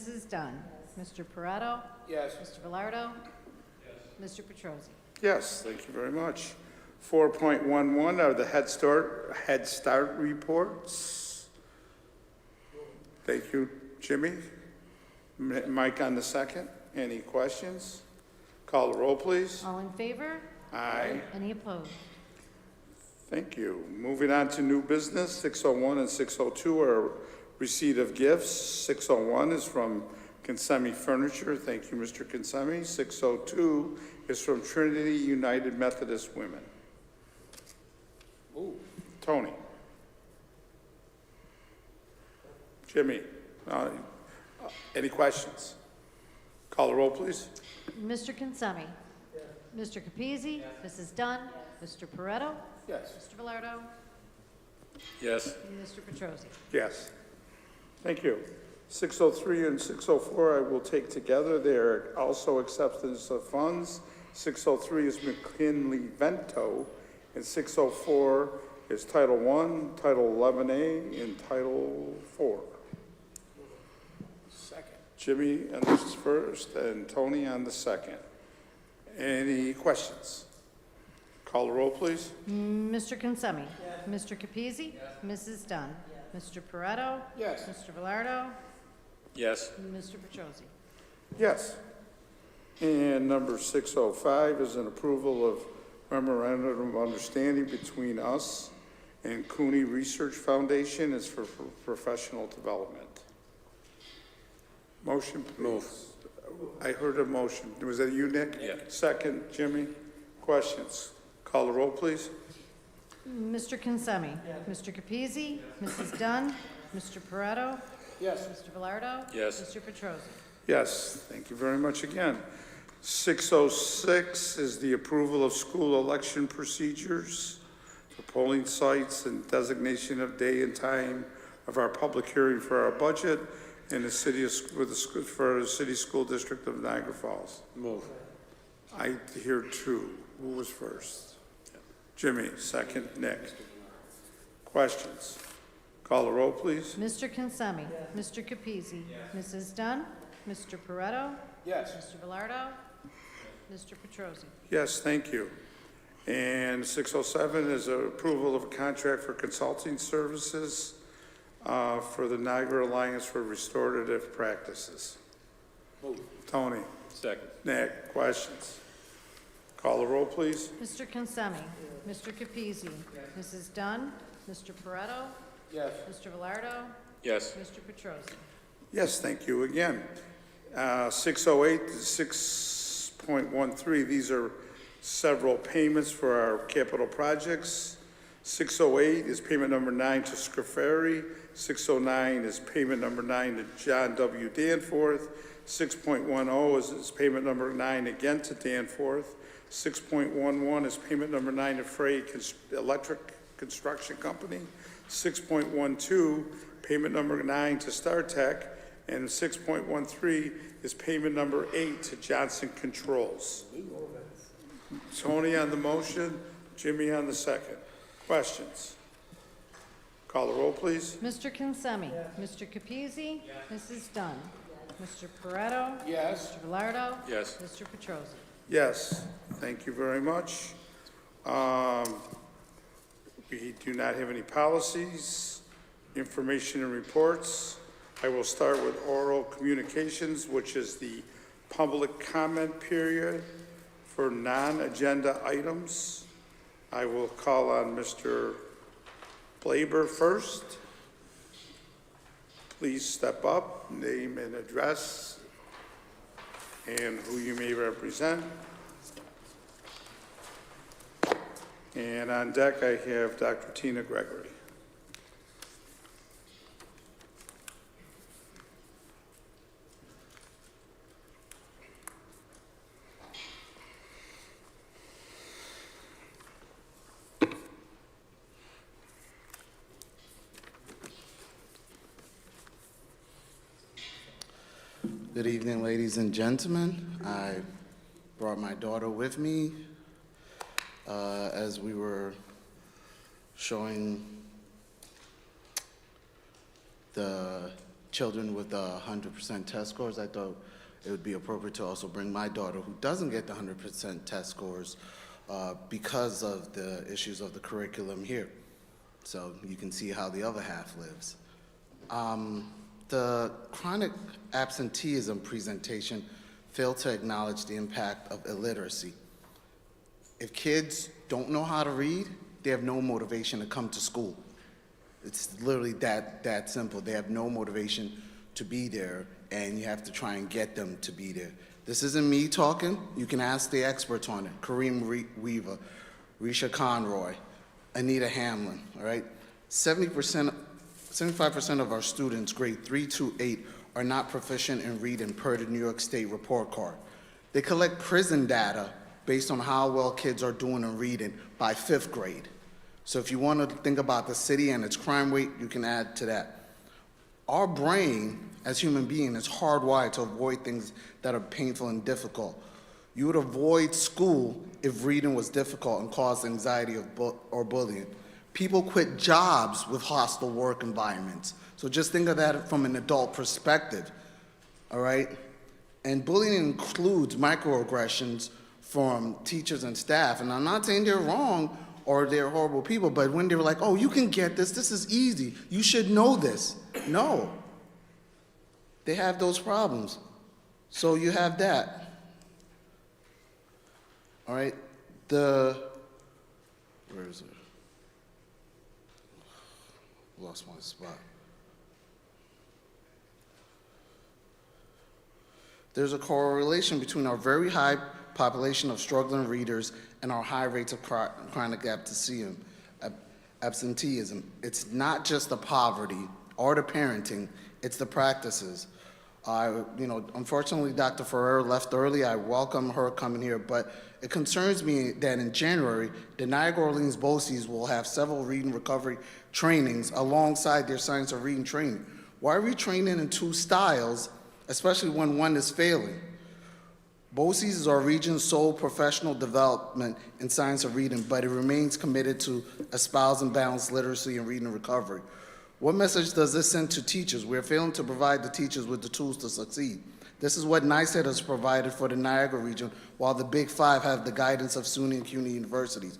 Mrs. Dunn? Yes. Mr. Pareto? Yes. Mr. Velardo? Yes. Mr. Petrosi? Yes, thank you very much. 4.11 are the Head Start reports. Thank you, Jimmy. Mike on the second. Any questions? Call the roll, please. All in favor? Aye. Any opposed? Thank you. Moving on to new business, 601 and 602 are receipt of gifts. 601 is from Consemi Furniture. Thank you, Mr. Consemi. 602 is from Trinity United Methodist Women. Move. Tony. Jimmy. Any questions? Call the roll, please. Mr. Consemi? Yes. Mr. Capizzi? Yes. Mrs. Dunn? Yes. Mr. Pareto? Yes. Mr. Velardo? Yes. And Mr. Petrosi? Yes. Thank you. 603 and 604 I will take together. They are also acceptance of funds. 603 is McKinley Vento, and 604 is Title I, Title 11A, and Title 4. Second. Jimmy on the first and Tony on the second. Any questions? Call the roll, please. Mr. Consemi? Yes. Mr. Capizzi? Yes. Mrs. Dunn? Yes. Mr. Pareto? Yes. Mr. Velardo? Yes. And Mr. Petrosi? Yes. And number 605 is an approval of memorandum of understanding between us and Cooney Research Foundation. It's for professional development. Motion, please. Move. I heard a motion. Was that you, Nick? Yeah. Second, Jimmy. Questions? Call the roll, please. Mr. Consemi? Yes. Mr. Capizzi? Yes. Mrs. Dunn? Mr. Pareto? Yes. Mr. Velardo? Yes. Mr. Petrosi? Yes, thank you very much again. 606 is the approval of school election procedures for polling sites and designation of day and time of our public hearing for our budget in the city of, for the city school district of Niagara Falls. Move. I hear two. Who was first? Jimmy, second, Nick. Questions? Call the roll, please. Mr. Consemi? Yes. Mr. Capizzi? Yes. Mrs. Dunn? Mr. Pareto? Yes. Mr. Velardo? Mr. Petrosi? Yes, thank you. And 607 is approval of a contract for consulting services for the Niagara Alliance for Restorative Practices. Move. Tony. Second. Nick, questions? Call the roll, please. Mr. Consemi? Mr. Capizzi? Yes. Mrs. Dunn? Mr. Pareto? Yes. Mr. Velardo? Yes. Mr. Petrosi? Yes, thank you again. 608 to 6.13, these are several payments for our capital projects. 608 is payment number 9 to Scafari. 609 is payment number 9 to John W. Danforth. 6.10 is payment number 9 again to Danforth. 6.11 is payment number 9 to Frey Electric Construction Company. 6.12, payment number 9 to StarTech. And 6.13 is payment number 8 to Johnson Controls. Tony on the motion, Jimmy on the second. Questions? Call the roll, please. Mr. Kinsemi. Mr. Capizzi. Mrs. Dunn. Mr. Paretto. Yes. Mr. Velardo. Yes. Mr. Petrosi. Yes, thank you very much. We do not have any policies, information and reports. I will start with oral communications, which is the public comment period for non-agenda items. I will call on Mr. Blaber first. Please step up, name and address, and who you may represent. And on deck, I have Dr. Tina Gregory. Good evening, ladies and gentlemen. I brought my daughter with me as we were showing the children with 100% test scores. I thought it would be appropriate to also bring my daughter, who doesn't get the 100% test scores because of the issues of the curriculum here. So you can see how the other half lives. The chronic absenteeism presentation failed to acknowledge the impact of illiteracy. If kids don't know how to read, they have no motivation to come to school. It's literally that simple. They have no motivation to be there, and you have to try and get them to be there. This isn't me talking. You can ask the experts on it. Kareem Weaver, Risha Conroy, Anita Hamlin, all right? 75% of our students, grade 3 to 8, are not proficient in reading per the New York State report card. They collect prison data based on how well kids are doing in reading by 5th grade. So if you want to think about the city and its crime rate, you can add to that. Our brain, as human beings, is hardwired to avoid things that are painful and difficult. You would avoid school if reading was difficult and caused anxiety or bullying. People quit jobs with hostile work environments. So just think of that from an adult perspective, all right? And bullying includes microaggressions from teachers and staff. And I'm not saying they're wrong or they're horrible people, but when they're like, oh, you can get this, this is easy, you should know this. No. They have those problems. So you have that. All right? Where is it? Lost my spot. There's a correlation between our very high population of struggling readers and our high rates of chronic absenteeism. It's not just the poverty or the parenting, it's the practices. Unfortunately, Dr. Ferrer left early. I welcome her coming here, but it concerns me that in January, the Niagara Orleans BOCES will have several reading recovery trainings alongside their science of reading training. Why are we training in two styles, especially when one is failing? BOCES is our region's sole professional development in science of reading, but it remains committed to espousing balanced literacy and reading recovery. What message does this send to teachers? We're failing to provide the teachers with the tools to succeed. This is what NYSED has provided for the Niagara region, while the Big Five have the guidance of SUNY and CUNY universities.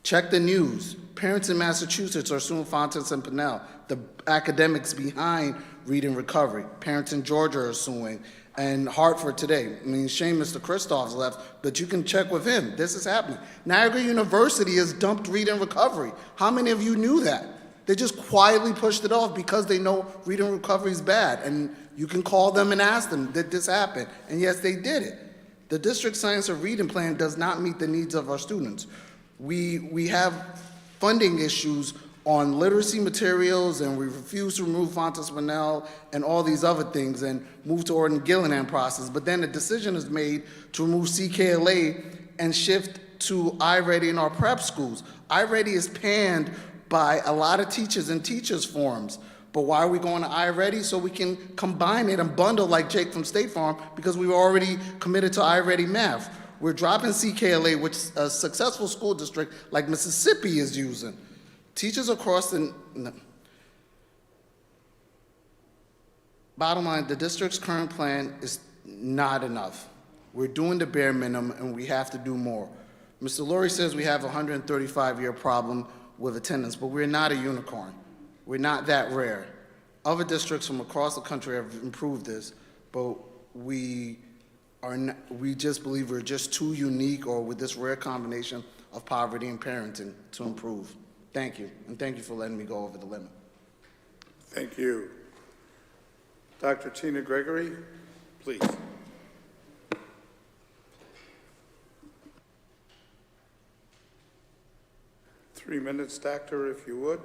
Check the news. Parents in Massachusetts are suing Fontes and Pinnell, the academics behind reading recovery. Parents in Georgia are suing, and Hartford today. I mean, shame Mr. Christoph's left, but you can check with him. This is happening. Niagara University has dumped reading recovery. How many of you knew that? They just quietly pushed it off because they know reading recovery is bad. And you can call them and ask them, did this happen? And yes, they did it. The district science of reading plan does not meet the needs of our students. We have funding issues on literacy materials, and we refuse to remove Fontes Pinnell and all these other things and move to Orton Gillingham process. But then a decision is made to remove CKLA and shift to iReady in our prep schools. iReady is panned by a lot of teachers and teachers forums. But why are we going to iReady? So we can combine it and bundle like Jake from State Farm, because we were already committed to iReady Math. We're dropping CKLA, which a successful school district like Mississippi is using. Teachers across the Bottom line, the district's current plan is not enough. We're doing the bare minimum, and we have to do more. Mr. Lurie says we have a 135-year problem with attendance, but we're not a unicorn. We're not that rare. Other districts from across the country have improved this, but we just believe we're just too unique, or with this rare combination of poverty and parenting, to improve. Thank you, and thank you for letting me go over the limit. Thank you. Dr. Tina Gregory, please. Three minutes, doctor, if you would.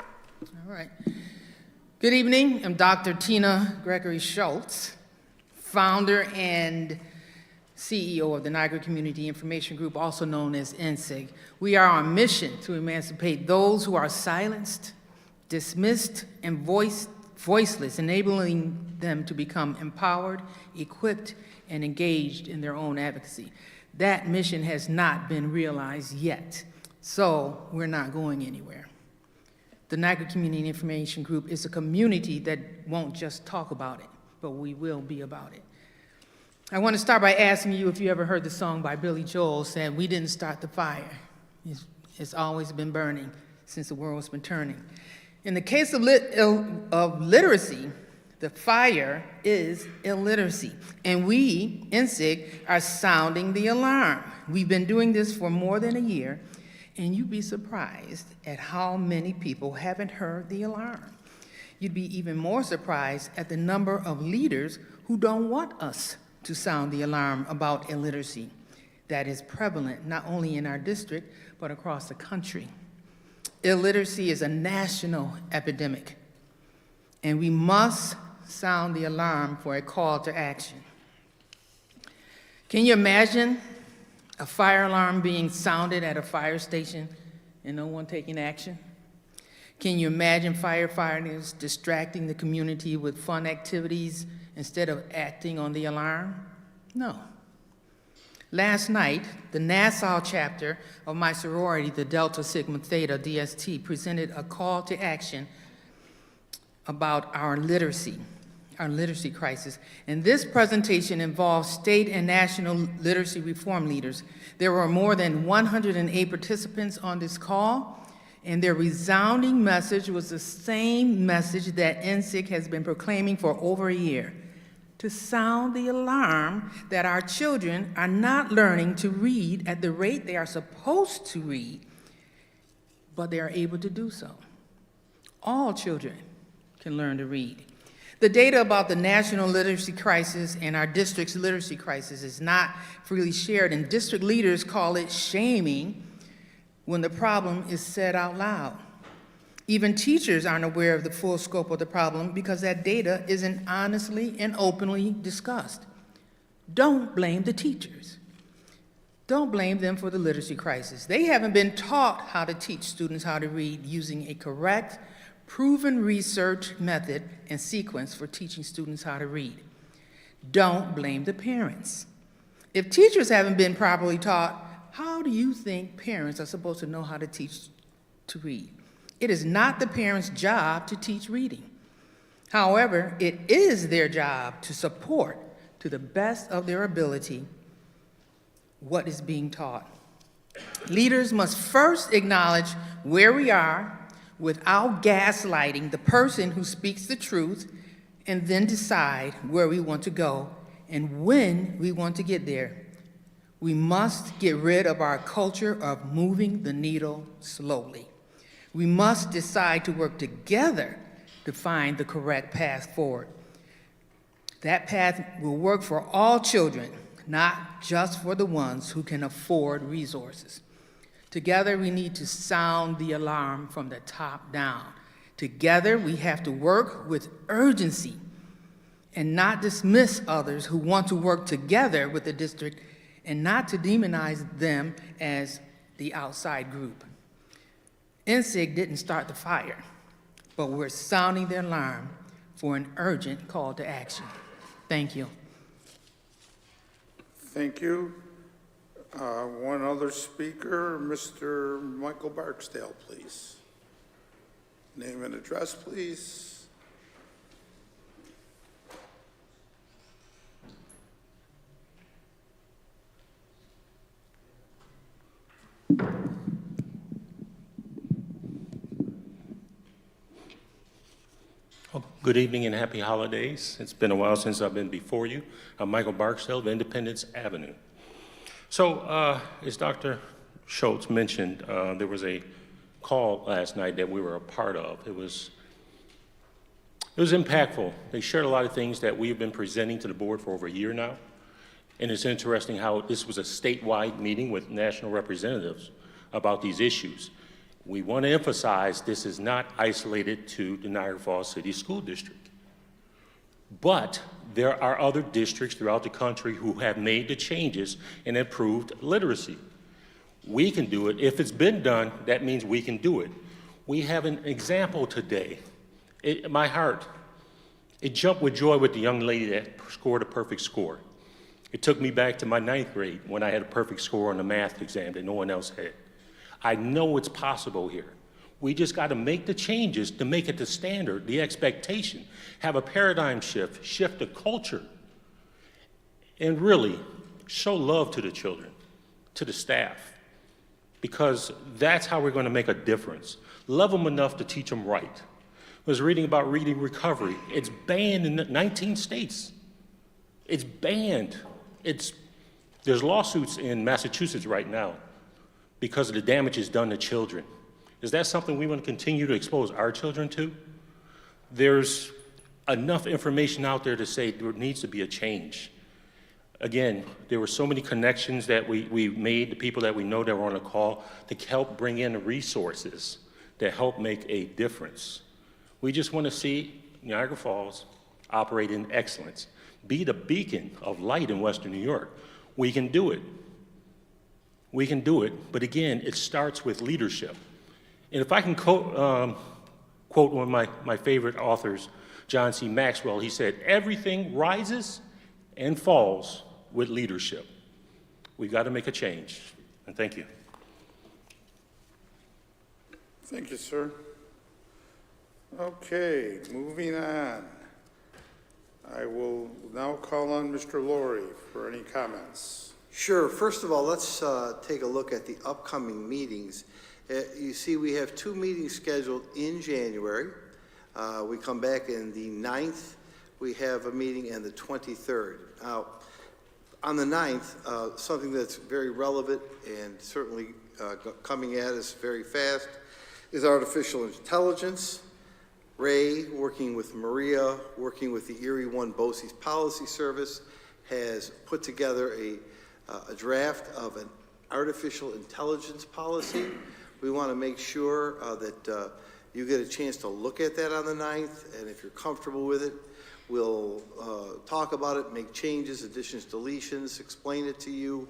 All right. Good evening. I'm Dr. Tina Gregory Schultz, founder and CEO of the Niagara Community Information Group, also known as NCIG. We are on a mission to emancipate those who are silenced, dismissed, and voiceless, enabling them to become empowered, equipped, and engaged in their own advocacy. That mission has not been realized yet, so we're not going anywhere. The Niagara Community Information Group is a community that won't just talk about it, but we will be about it. I want to start by asking you if you ever heard the song by Billy Joel saying, "We didn't start the fire. It's always been burning since the world's been turning." In the case of literacy, the fire is illiteracy. And we, NCIG, are sounding the alarm. We've been doing this for more than a year, and you'd be surprised at how many people haven't heard the alarm. You'd be even more surprised at the number of leaders who don't want us to sound the alarm about illiteracy that is prevalent not only in our district, but across the country. Illiteracy is a national epidemic, and we must sound the alarm for a call to action. Can you imagine a fire alarm being sounded at a fire station and no one taking action? Can you imagine firefighters distracting the community with fun activities instead of acting on the alarm? No. Last night, the Nassau chapter of my sorority, the Delta Sigma Theta DST, presented a call to action about our literacy crisis. And this presentation involved state and national literacy reform leaders. There were more than 108 participants on this call, and their resounding message was the same message that NCIG has been proclaiming for over a year: to sound the alarm that our children are not learning to read at the rate they are supposed to read, but they are able to do so. All children can learn to read. The data about the national literacy crisis and our district's literacy crisis is not freely shared, and district leaders call it shaming when the problem is said out loud. Even teachers aren't aware of the full scope of the problem because that data isn't honestly and openly discussed. Don't blame the teachers. Don't blame them for the literacy crisis. They haven't been taught how to teach students how to read using a correct, proven research method and sequence for teaching students how to read. Don't blame the parents. If teachers haven't been properly taught, how do you think parents are supposed to know how to teach to read? It is not the parents' job to teach reading. However, it is their job to support, to the best of their ability, what is being taught. Leaders must first acknowledge where we are without gaslighting the person who speaks the truth, and then decide where we want to go and when we want to get there. We must get rid of our culture of moving the needle slowly. We must decide to work together to find the correct path forward. That path will work for all children, not just for the ones who can afford resources. Together, we need to sound the alarm from the top down. Together, we have to work with urgency and not dismiss others who want to work together with the district, and not to demonize them as the outside group. NCIG didn't start the fire, but we're sounding the alarm for an urgent call to action. Thank you. Thank you. One other speaker, Mr. Michael Barksdale, please. Name and address, please. Well, good evening and happy holidays. It's been a while since I've been before you. I'm Michael Barksdale of Independence Avenue. So, as Dr. Schultz mentioned, there was a call last night that we were a part of. It was impactful. They shared a lot of things that we've been presenting to the board for over a year now. And it's interesting how this was a statewide meeting with national representatives about these issues. We want to emphasize this is not isolated to the Niagara Falls City School District. But there are other districts throughout the country who have made the changes and improved literacy. We can do it. If it's been done, that means we can do it. We have an example today. My heart, it jumped with joy with the young lady that scored a perfect score. It took me back to my 9th grade when I had a perfect score on the math exam that no one else had. I know it's possible here. We just got to make the changes to make it the standard, the expectation, have a paradigm shift, shift the culture, and really show love to the children, to the staff, because that's how we're going to make a difference. Love them enough to teach them right. I was reading about reading recovery. It's banned in 19 states. It's banned. There's lawsuits in Massachusetts right now because of the damage it's done to children. Is that something we want to continue to expose our children to? There's enough information out there to say there needs to be a change. Again, there were so many connections that we made, the people that we know that were on the call, to help bring in the resources that help make a difference. We just want to see Niagara Falls operate in excellence, be the beacon of light in Western New York. We can do it. We can do it, but again, it starts with leadership. And if I can quote one of my favorite authors, John C. Maxwell, he said, everything rises and falls with leadership. We've got to make a change, and thank you. Thank you, sir. Okay, moving on. I will now call on Mr. Laurie for any comments. Sure. First of all, let's take a look at the upcoming meetings. You see, we have 2 meetings scheduled in January. We come back in the 9th. We have a meeting on the 23rd. Now, on the 9th, something that's very relevant and certainly coming at us very fast is artificial intelligence. Ray, working with Maria, working with the Erie One BOCES Policy Service, has put together a draft of an artificial intelligence policy. We want to make sure that you get a chance to look at that on the 9th, and if you're comfortable with it, we'll talk about it, make changes, additions, deletions, explain it to you,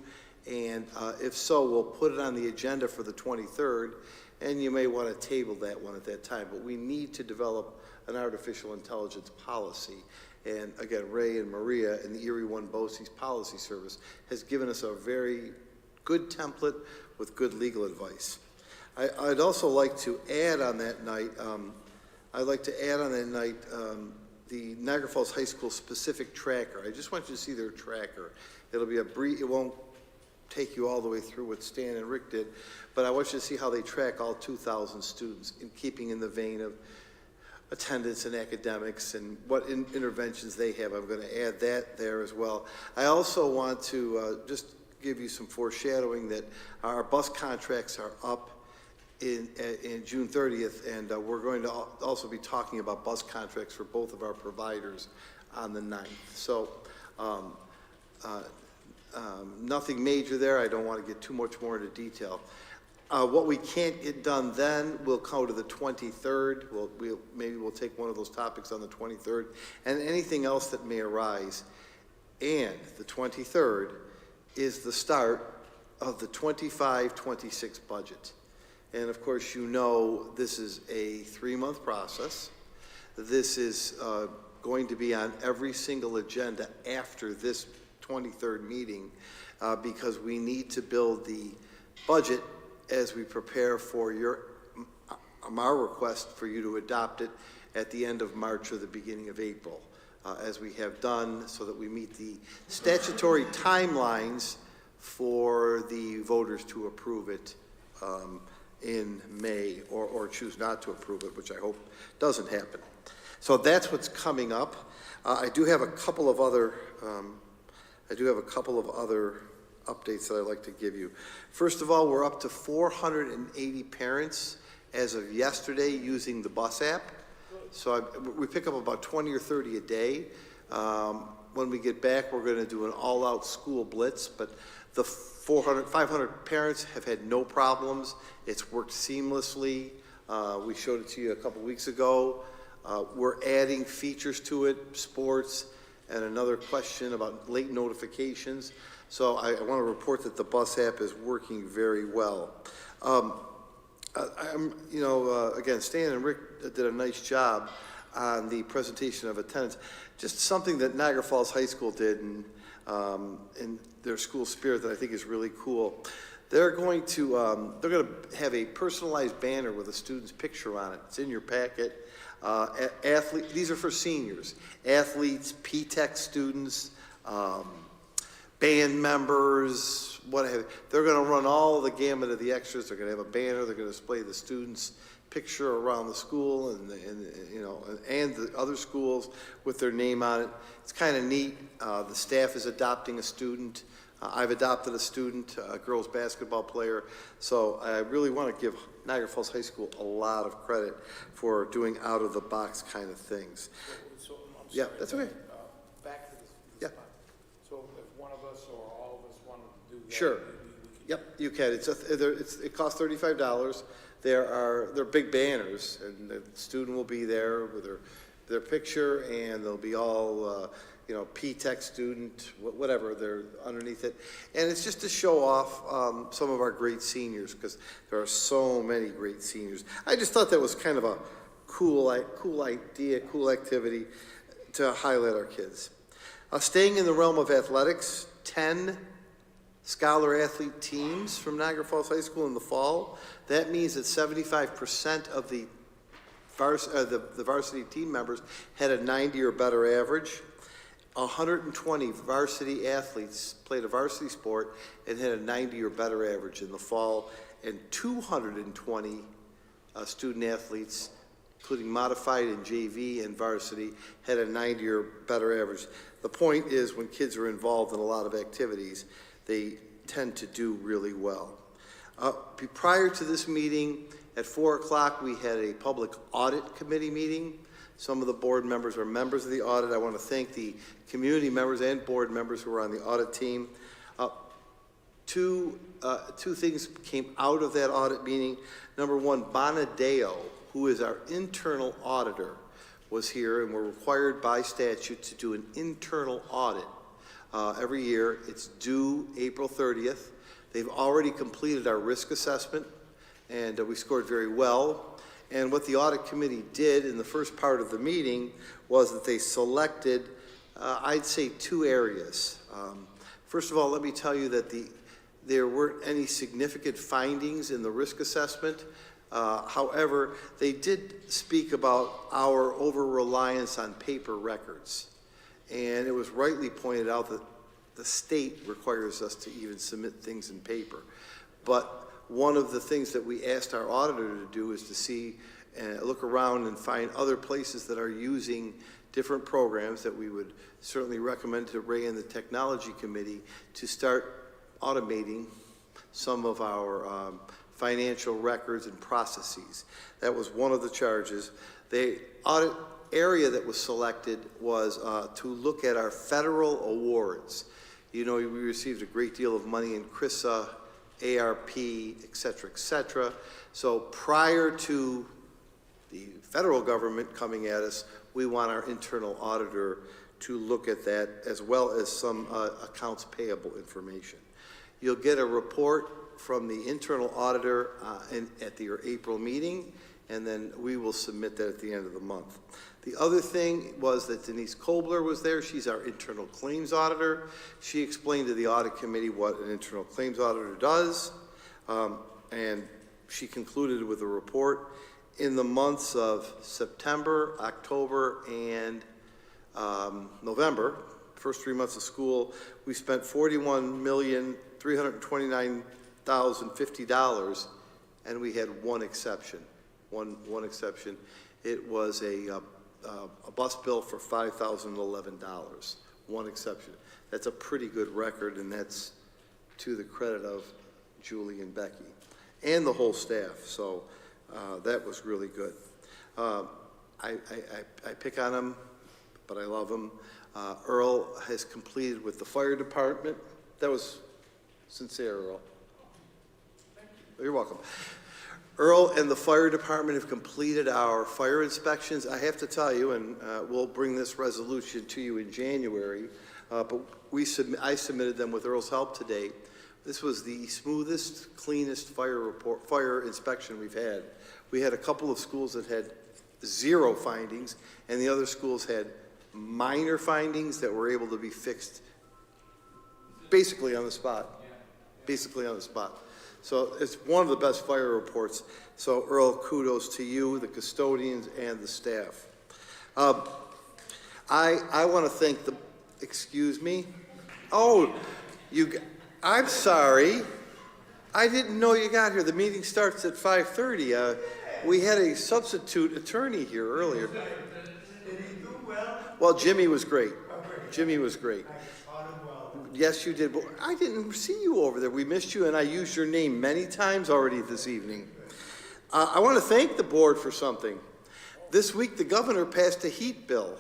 and if so, we'll put it on the agenda for the 23rd, and you may want to table that one at that time, but we need to develop an artificial intelligence policy. And again, Ray and Maria and the Erie One BOCES Policy Service has given us a very good template with good legal advice. I'd also like to add on that night, the Niagara Falls High School specific tracker. I just want you to see their tracker. It'll be a brief, it won't take you all the way through what Stan and Rick did, but I want you to see how they track all 2,000 students in keeping in the vein of attendance and academics and what interventions they have. I'm going to add that there as well. I also want to just give you some foreshadowing that our bus contracts are up in June 30th, and we're going to also be talking about bus contracts for both of our providers on the 9th. So nothing major there. I don't want to get too much more into detail. What we can't get done then, we'll go to the 23rd. Maybe we'll take one of those topics on the 23rd, and anything else that may arise. And the 23rd is the start of the 25-26 budget. And of course, you know, this is a 3-month process. This is going to be on every single agenda after this 23rd meeting because we need to build the budget as we prepare for our request for you to adopt it at the end of March or the beginning of April, as we have done, so that we meet the statutory timelines for the voters to approve it in May, or choose not to approve it, which I hope doesn't happen. So that's what's coming up. I do have a couple of other updates that I'd like to give you. First of all, we're up to 480 parents as of yesterday using the bus app. So we pick up about 20 or 30 a day. When we get back, we're going to do an all-out school blitz, but the 500 parents have had no problems. It's worked seamlessly. We showed it to you a couple weeks ago. We're adding features to it, sports, and another question about late notifications. So I want to report that the bus app is working very well. Again, Stan and Rick did a nice job on the presentation of attendance. Just something that Niagara Falls High School did in their school spirit that I think is really cool. They're going to have a personalized banner with a student's picture on it. It's in your packet. These are for seniors, athletes, P-Tech students, band members, what have you. They're going to run all the gamut of the extras. They're going to have a banner. They're going to display the students' picture around the school and the other schools with their name on it. It's kind of neat. The staff is adopting a student. I've adopted a student, a girls basketball player. So I really want to give Niagara Falls High School a lot of credit for doing out-of-the-box kind of things. So, I'm Yeah, sorry, that's okay. Back to this Yeah. spot. So if one of us or all of us wanted to do that. Sure. we could- Yep, you can. It costs $35. They're big banners, and the student will be there with their picture, and they'll be all P-Tech student, whatever, they're underneath it. And it's just to show off some of our great seniors, because there are so many great seniors. I just thought that was kind of a cool idea, cool activity to highlight our kids. Staying in the realm of athletics, 10 scholar athlete teams from Niagara Falls High School in the fall. That means that 75% of the varsity team members had a 90 or better average. 120 varsity athletes played a varsity sport and had a 90 or better average in the fall, and 220 student athletes, including modified and JV and varsity, had a 90 or better average. The point is, when kids are involved in a lot of activities, they tend to do really well. Prior to this meeting, at 4 o'clock, we had a public audit committee meeting. Some of the board members are members of the audit. I want to thank the community members and board members who were on the audit team. Two things came out of that audit meeting. Number one, Bonadeo, who is our internal auditor, was here, and we're required by statute to do an internal audit every year. It's due April 30th. They've already completed our risk assessment, and we scored very well. And what the audit committee did in the first part of the meeting was that they selected, I'd say, 2 areas. First of all, let me tell you that there weren't any significant findings in the risk assessment. However, they did speak about our over-reliance on paper records. And it was rightly pointed out that the state requires us to even submit things in paper. But one of the things that we asked our auditor to do is to see, look around and find other places that are using different programs that we would certainly recommend to Ray and the technology committee to start automating some of our financial records and processes. That was one of the charges. The audit area that was selected was to look at our federal awards. You know, we received a great deal of money in CRISA, ARP, et cetera, So prior to the federal government coming at us, we want our internal auditor to look at that, as well as some accounts payable information. You'll get a report from the internal auditor at your April meeting, and then we will submit that at the end of the month. The other thing was that Denise Kobler was there. She's our internal claims auditor. She explained to the audit committee what an internal claims auditor does, and she concluded with a report. In the months of September, October, and November, first 3 months of school, we spent $41,329,050, and we had one exception. One exception. It was a a bus bill for $5,011, one exception. That's a pretty good record, and that's to the credit of Julie and Becky and the whole staff. So that was really good. I pick on him, but I love him. Earl has completed with the fire department. That was sincere, Earl. You're welcome. Earl and the fire department have completed our fire inspections. I have to tell you, and we'll bring this resolution to you in January, but I submitted them with Earl's help today. This was the smoothest, cleanest fire inspection we've had. We had a couple of schools that had 0 findings, and the other schools had minor findings that were able to be fixed basically on the spot. Basically on the spot. So it's one of the best fire reports. So Earl, kudos to you, the custodians, and the staff. I want to thank the, excuse me? Oh, I'm sorry. I didn't know you got here. The meeting starts at 5:30. We had a substitute attorney here earlier. Did he do well? Well, Jimmy was great. Jimmy was great. Yes, you did, but I didn't see you over there. We missed you, and I used your name many times already this evening. I want to thank the board for something. This week, the governor passed a heat bill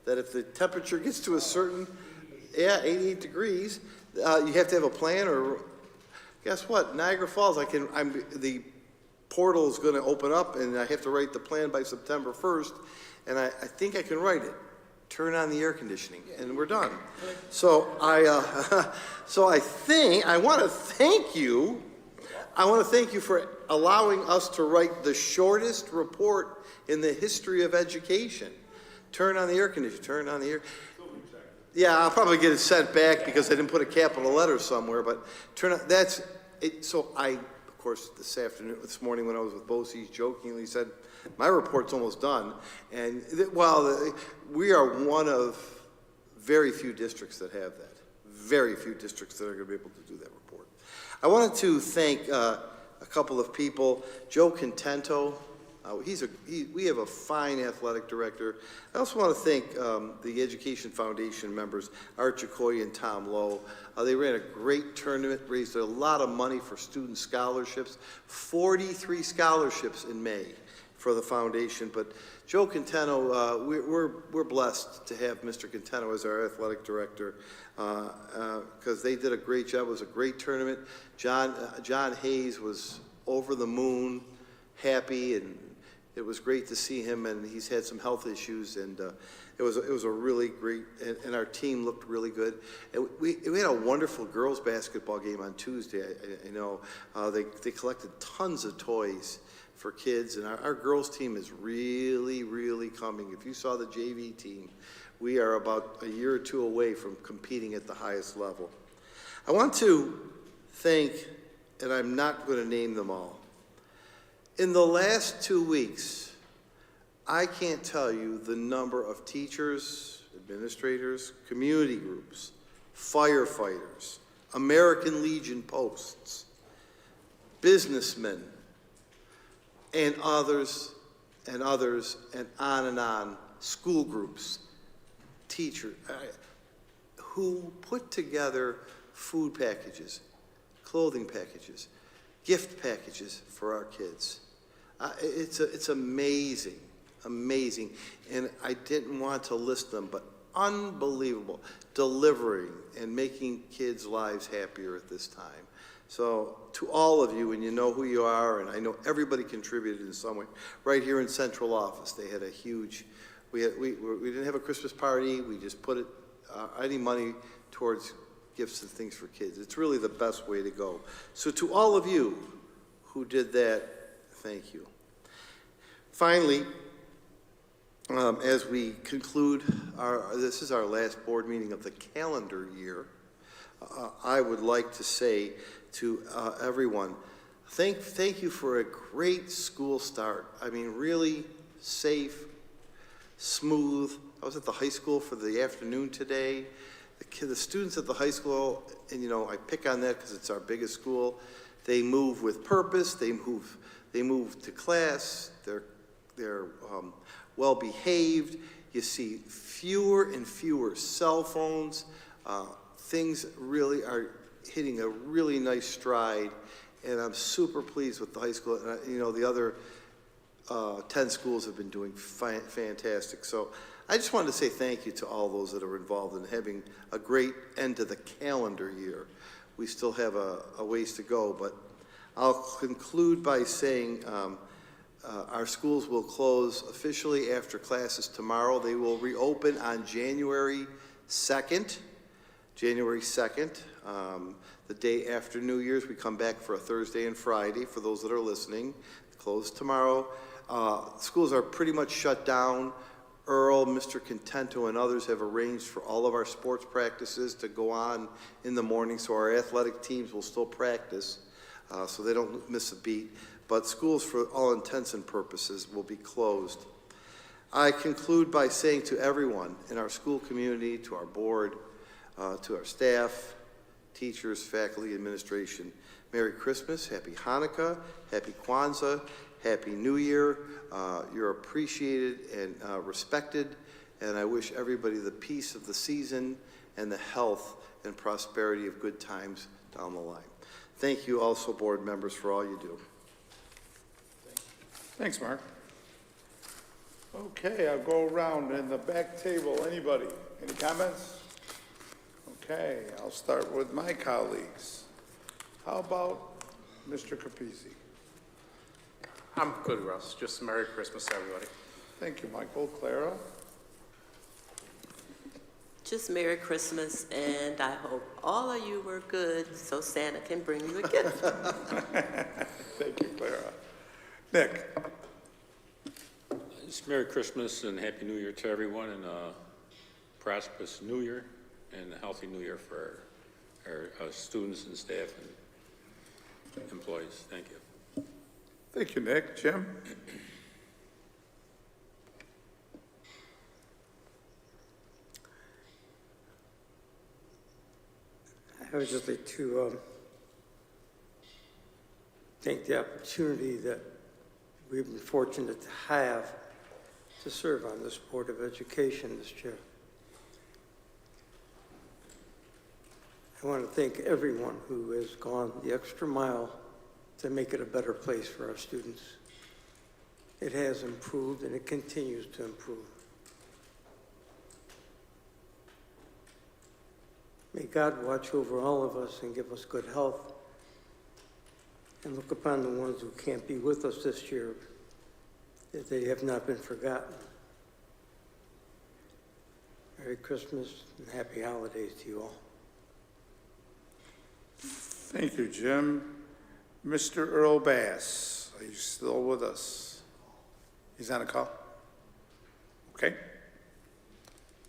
that if the temperature gets to a certain, 88 degrees, you have to have a plan, or guess what? Niagara Falls, the portal is going to open up, and I have to write the plan by September 1st, and I think I can write it. Turn on the air conditioning, and we're done. So I want to thank you. I want to thank you for allowing us to write the shortest report in the history of education. Turn on the air conditioning. Turn on the air. Yeah, I'll probably get it sent back because I didn't put a capital letter somewhere. But turn on. That's it. So of course, this morning when I was with Bose, he jokingly said, my report's almost done. And we are one of very few districts that have that. Very few districts that are going to be able to do that report. I wanted to thank a couple of people. Joe Contento, we have a fine athletic director. I also want to thank the Education Foundation members, Art Jacoy and Tom Lowe. They ran a great tournament, raised a lot of money for student scholarships, 43 scholarships in May for the foundation. But Joe Contento, we're blessed to have Mr. Contento as our athletic director because they did a great job. It was a great tournament. John Hayes was over the moon, happy, and it was great to see him. And he's had some health issues, and it was a really great. And our team looked really good. And we had a wonderful girls basketball game on Tuesday. I know they collected tons of toys for kids, and our girls team is really, really coming. If you saw the JV team, we are about a year or two away from competing at the highest level. I want to thank, and I'm not going to name them all. In the last 2 weeks, I can't tell you the number of teachers, administrators, community groups, firefighters, American Legion posts, businessmen, and others, and on, school groups, teachers, who put together food packages, clothing packages, gift packages for our kids. It's amazing, amazing. And I didn't want to list them, but unbelievable, delivering and making kids' lives happier at this time. So to all of you, and you know who you are, and I know everybody contributed in some way. Right here in central office, they had a huge, we didn't have a Christmas party, we just put any money towards gifts and things for kids. It's really the best way to go. So to all of you who did that, thank you. Finally, as we conclude, this is our last board meeting of the calendar year, I would like to say to everyone, thank you for a great school start. I mean, really safe, smooth. I was at the high school for the afternoon today. The students at the high school, and I pick on that because it's our biggest school, they move with purpose, they move to class, they're well-behaved. You see fewer and fewer cell phones. Things really are hitting a really nice stride, and I'm super pleased with the high school. And, the other 10 schools have been doing fantastic. So I just wanted to say thank you to all those that are involved in having a great end to the calendar year. We still have a ways to go, but I'll conclude by saying our schools will close officially after classes tomorrow. They will reopen on January 2nd. January 2nd, the day after New Year's. We come back for a Thursday and Friday, for those that are listening. Close tomorrow. Schools are pretty much shut down. Earl, Mr. Contento, and others have arranged for all of our sports practices to go on in the morning, so our athletic teams will still practice, so they don't miss a beat. But schools, for all intents and purposes, will be closed. I conclude by saying to everyone in our school community, to our board, to our staff, teachers, faculty, administration, Merry Christmas, Happy Hanukkah, Happy Kwanzaa, Happy New Year. You're appreciated and respected, and I wish everybody the peace of the season and the health and prosperity of good times down the line. Thank you also, board members, for all you do. Thanks, Mark. Okay, I'll go around in the back table. Anybody? Any comments? Okay, I'll start with my colleagues. How about Mr. Capizzi? I'm good, Russ. Just Merry Christmas, everybody. Thank you, Michael. Clara? Just Merry Christmas, and I hope all of you were good so Santa can bring you a gift. Thank you, Clara. Nick? Just Merry Christmas and Happy New Year to everyone, and a prosperous New Year and a healthy New Year for our students and staff and employees. Thank you. Thank you, Nick. Jim? I would just like to take the opportunity that we've been fortunate to have to serve on this Board of Education this year. I want to thank everyone who has gone the extra mile to make it a better place for our students. It has improved and it continues to improve. May God watch over all of us and give us good health, and look upon the ones who can't be with us this year, that they have not been forgotten. Merry Christmas and happy holidays to you all. Thank you, Jim. Mr. Earl Bass, are you still with us? He's on a call? Okay.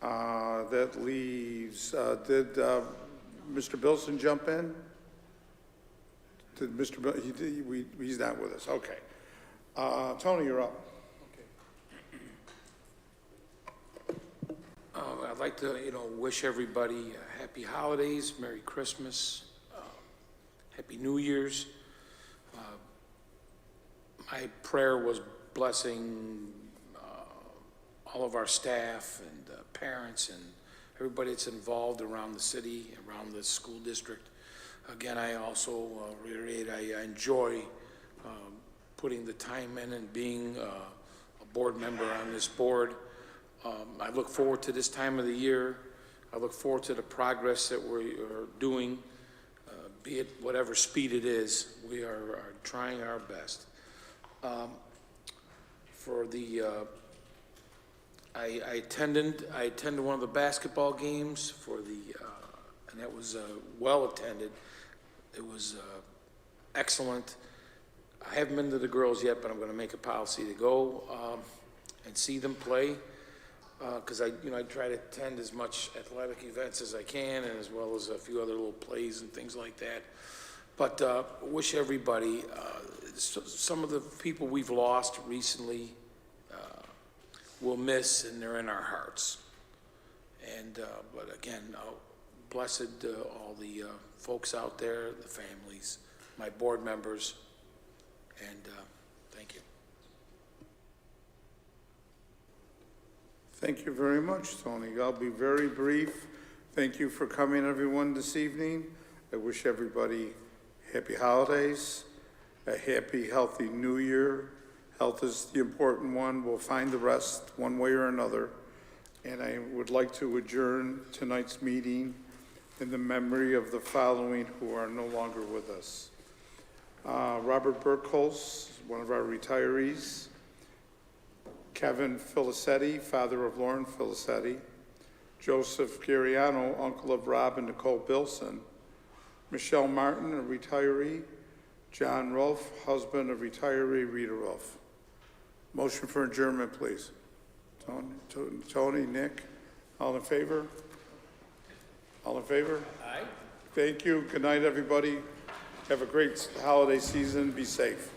That leaves, did Mr. Bilson jump in? Did Mr. Bill, he's not with us, okay. Tony, you're up. I'd like to, wish everybody happy holidays, Merry Christmas, Happy New Year's. My prayer was blessing all of our staff and parents and everybody that's involved around the city, around the school district. Again, I also reiterate, I enjoy putting the time in and being a board member on this board. I look forward to this time of the year. I look forward to the progress that we are doing, be it whatever speed it is. We are trying our best. I attended one of the basketball games and that was well attended. It was excellent. I haven't been to the girls yet, but I'm going to make a policy to go and see them play, because I try to attend as much athletic events as I can, and as well as a few other little plays and things like that. But wish everybody, some of the people we've lost recently we'll miss, and they're in our hearts. And but again, blessed all the folks out there, the families, my board members, and thank you. Thank you very much, Tony. I'll be very brief. Thank you for coming, everyone, this evening. I wish everybody happy holidays, a happy, healthy new year. Health is the important one. We'll find the rest one way or another. And I would like to adjourn tonight's meeting in the memory of the following who are no longer with us. Robert Burkholz, one of our retirees. Kevin Filicetti, father of Lauren Filicetti. Joseph Gariano, uncle of Rob and Nicole Bilson. Michelle Martin, a retiree. John Rolfe, husband of retiree Rita Rolfe. Motion for adjournment, please. Tony, Nick, all in favor? All in favor? Aye. Thank you. Good night, everybody. Have a great holiday season. Be safe.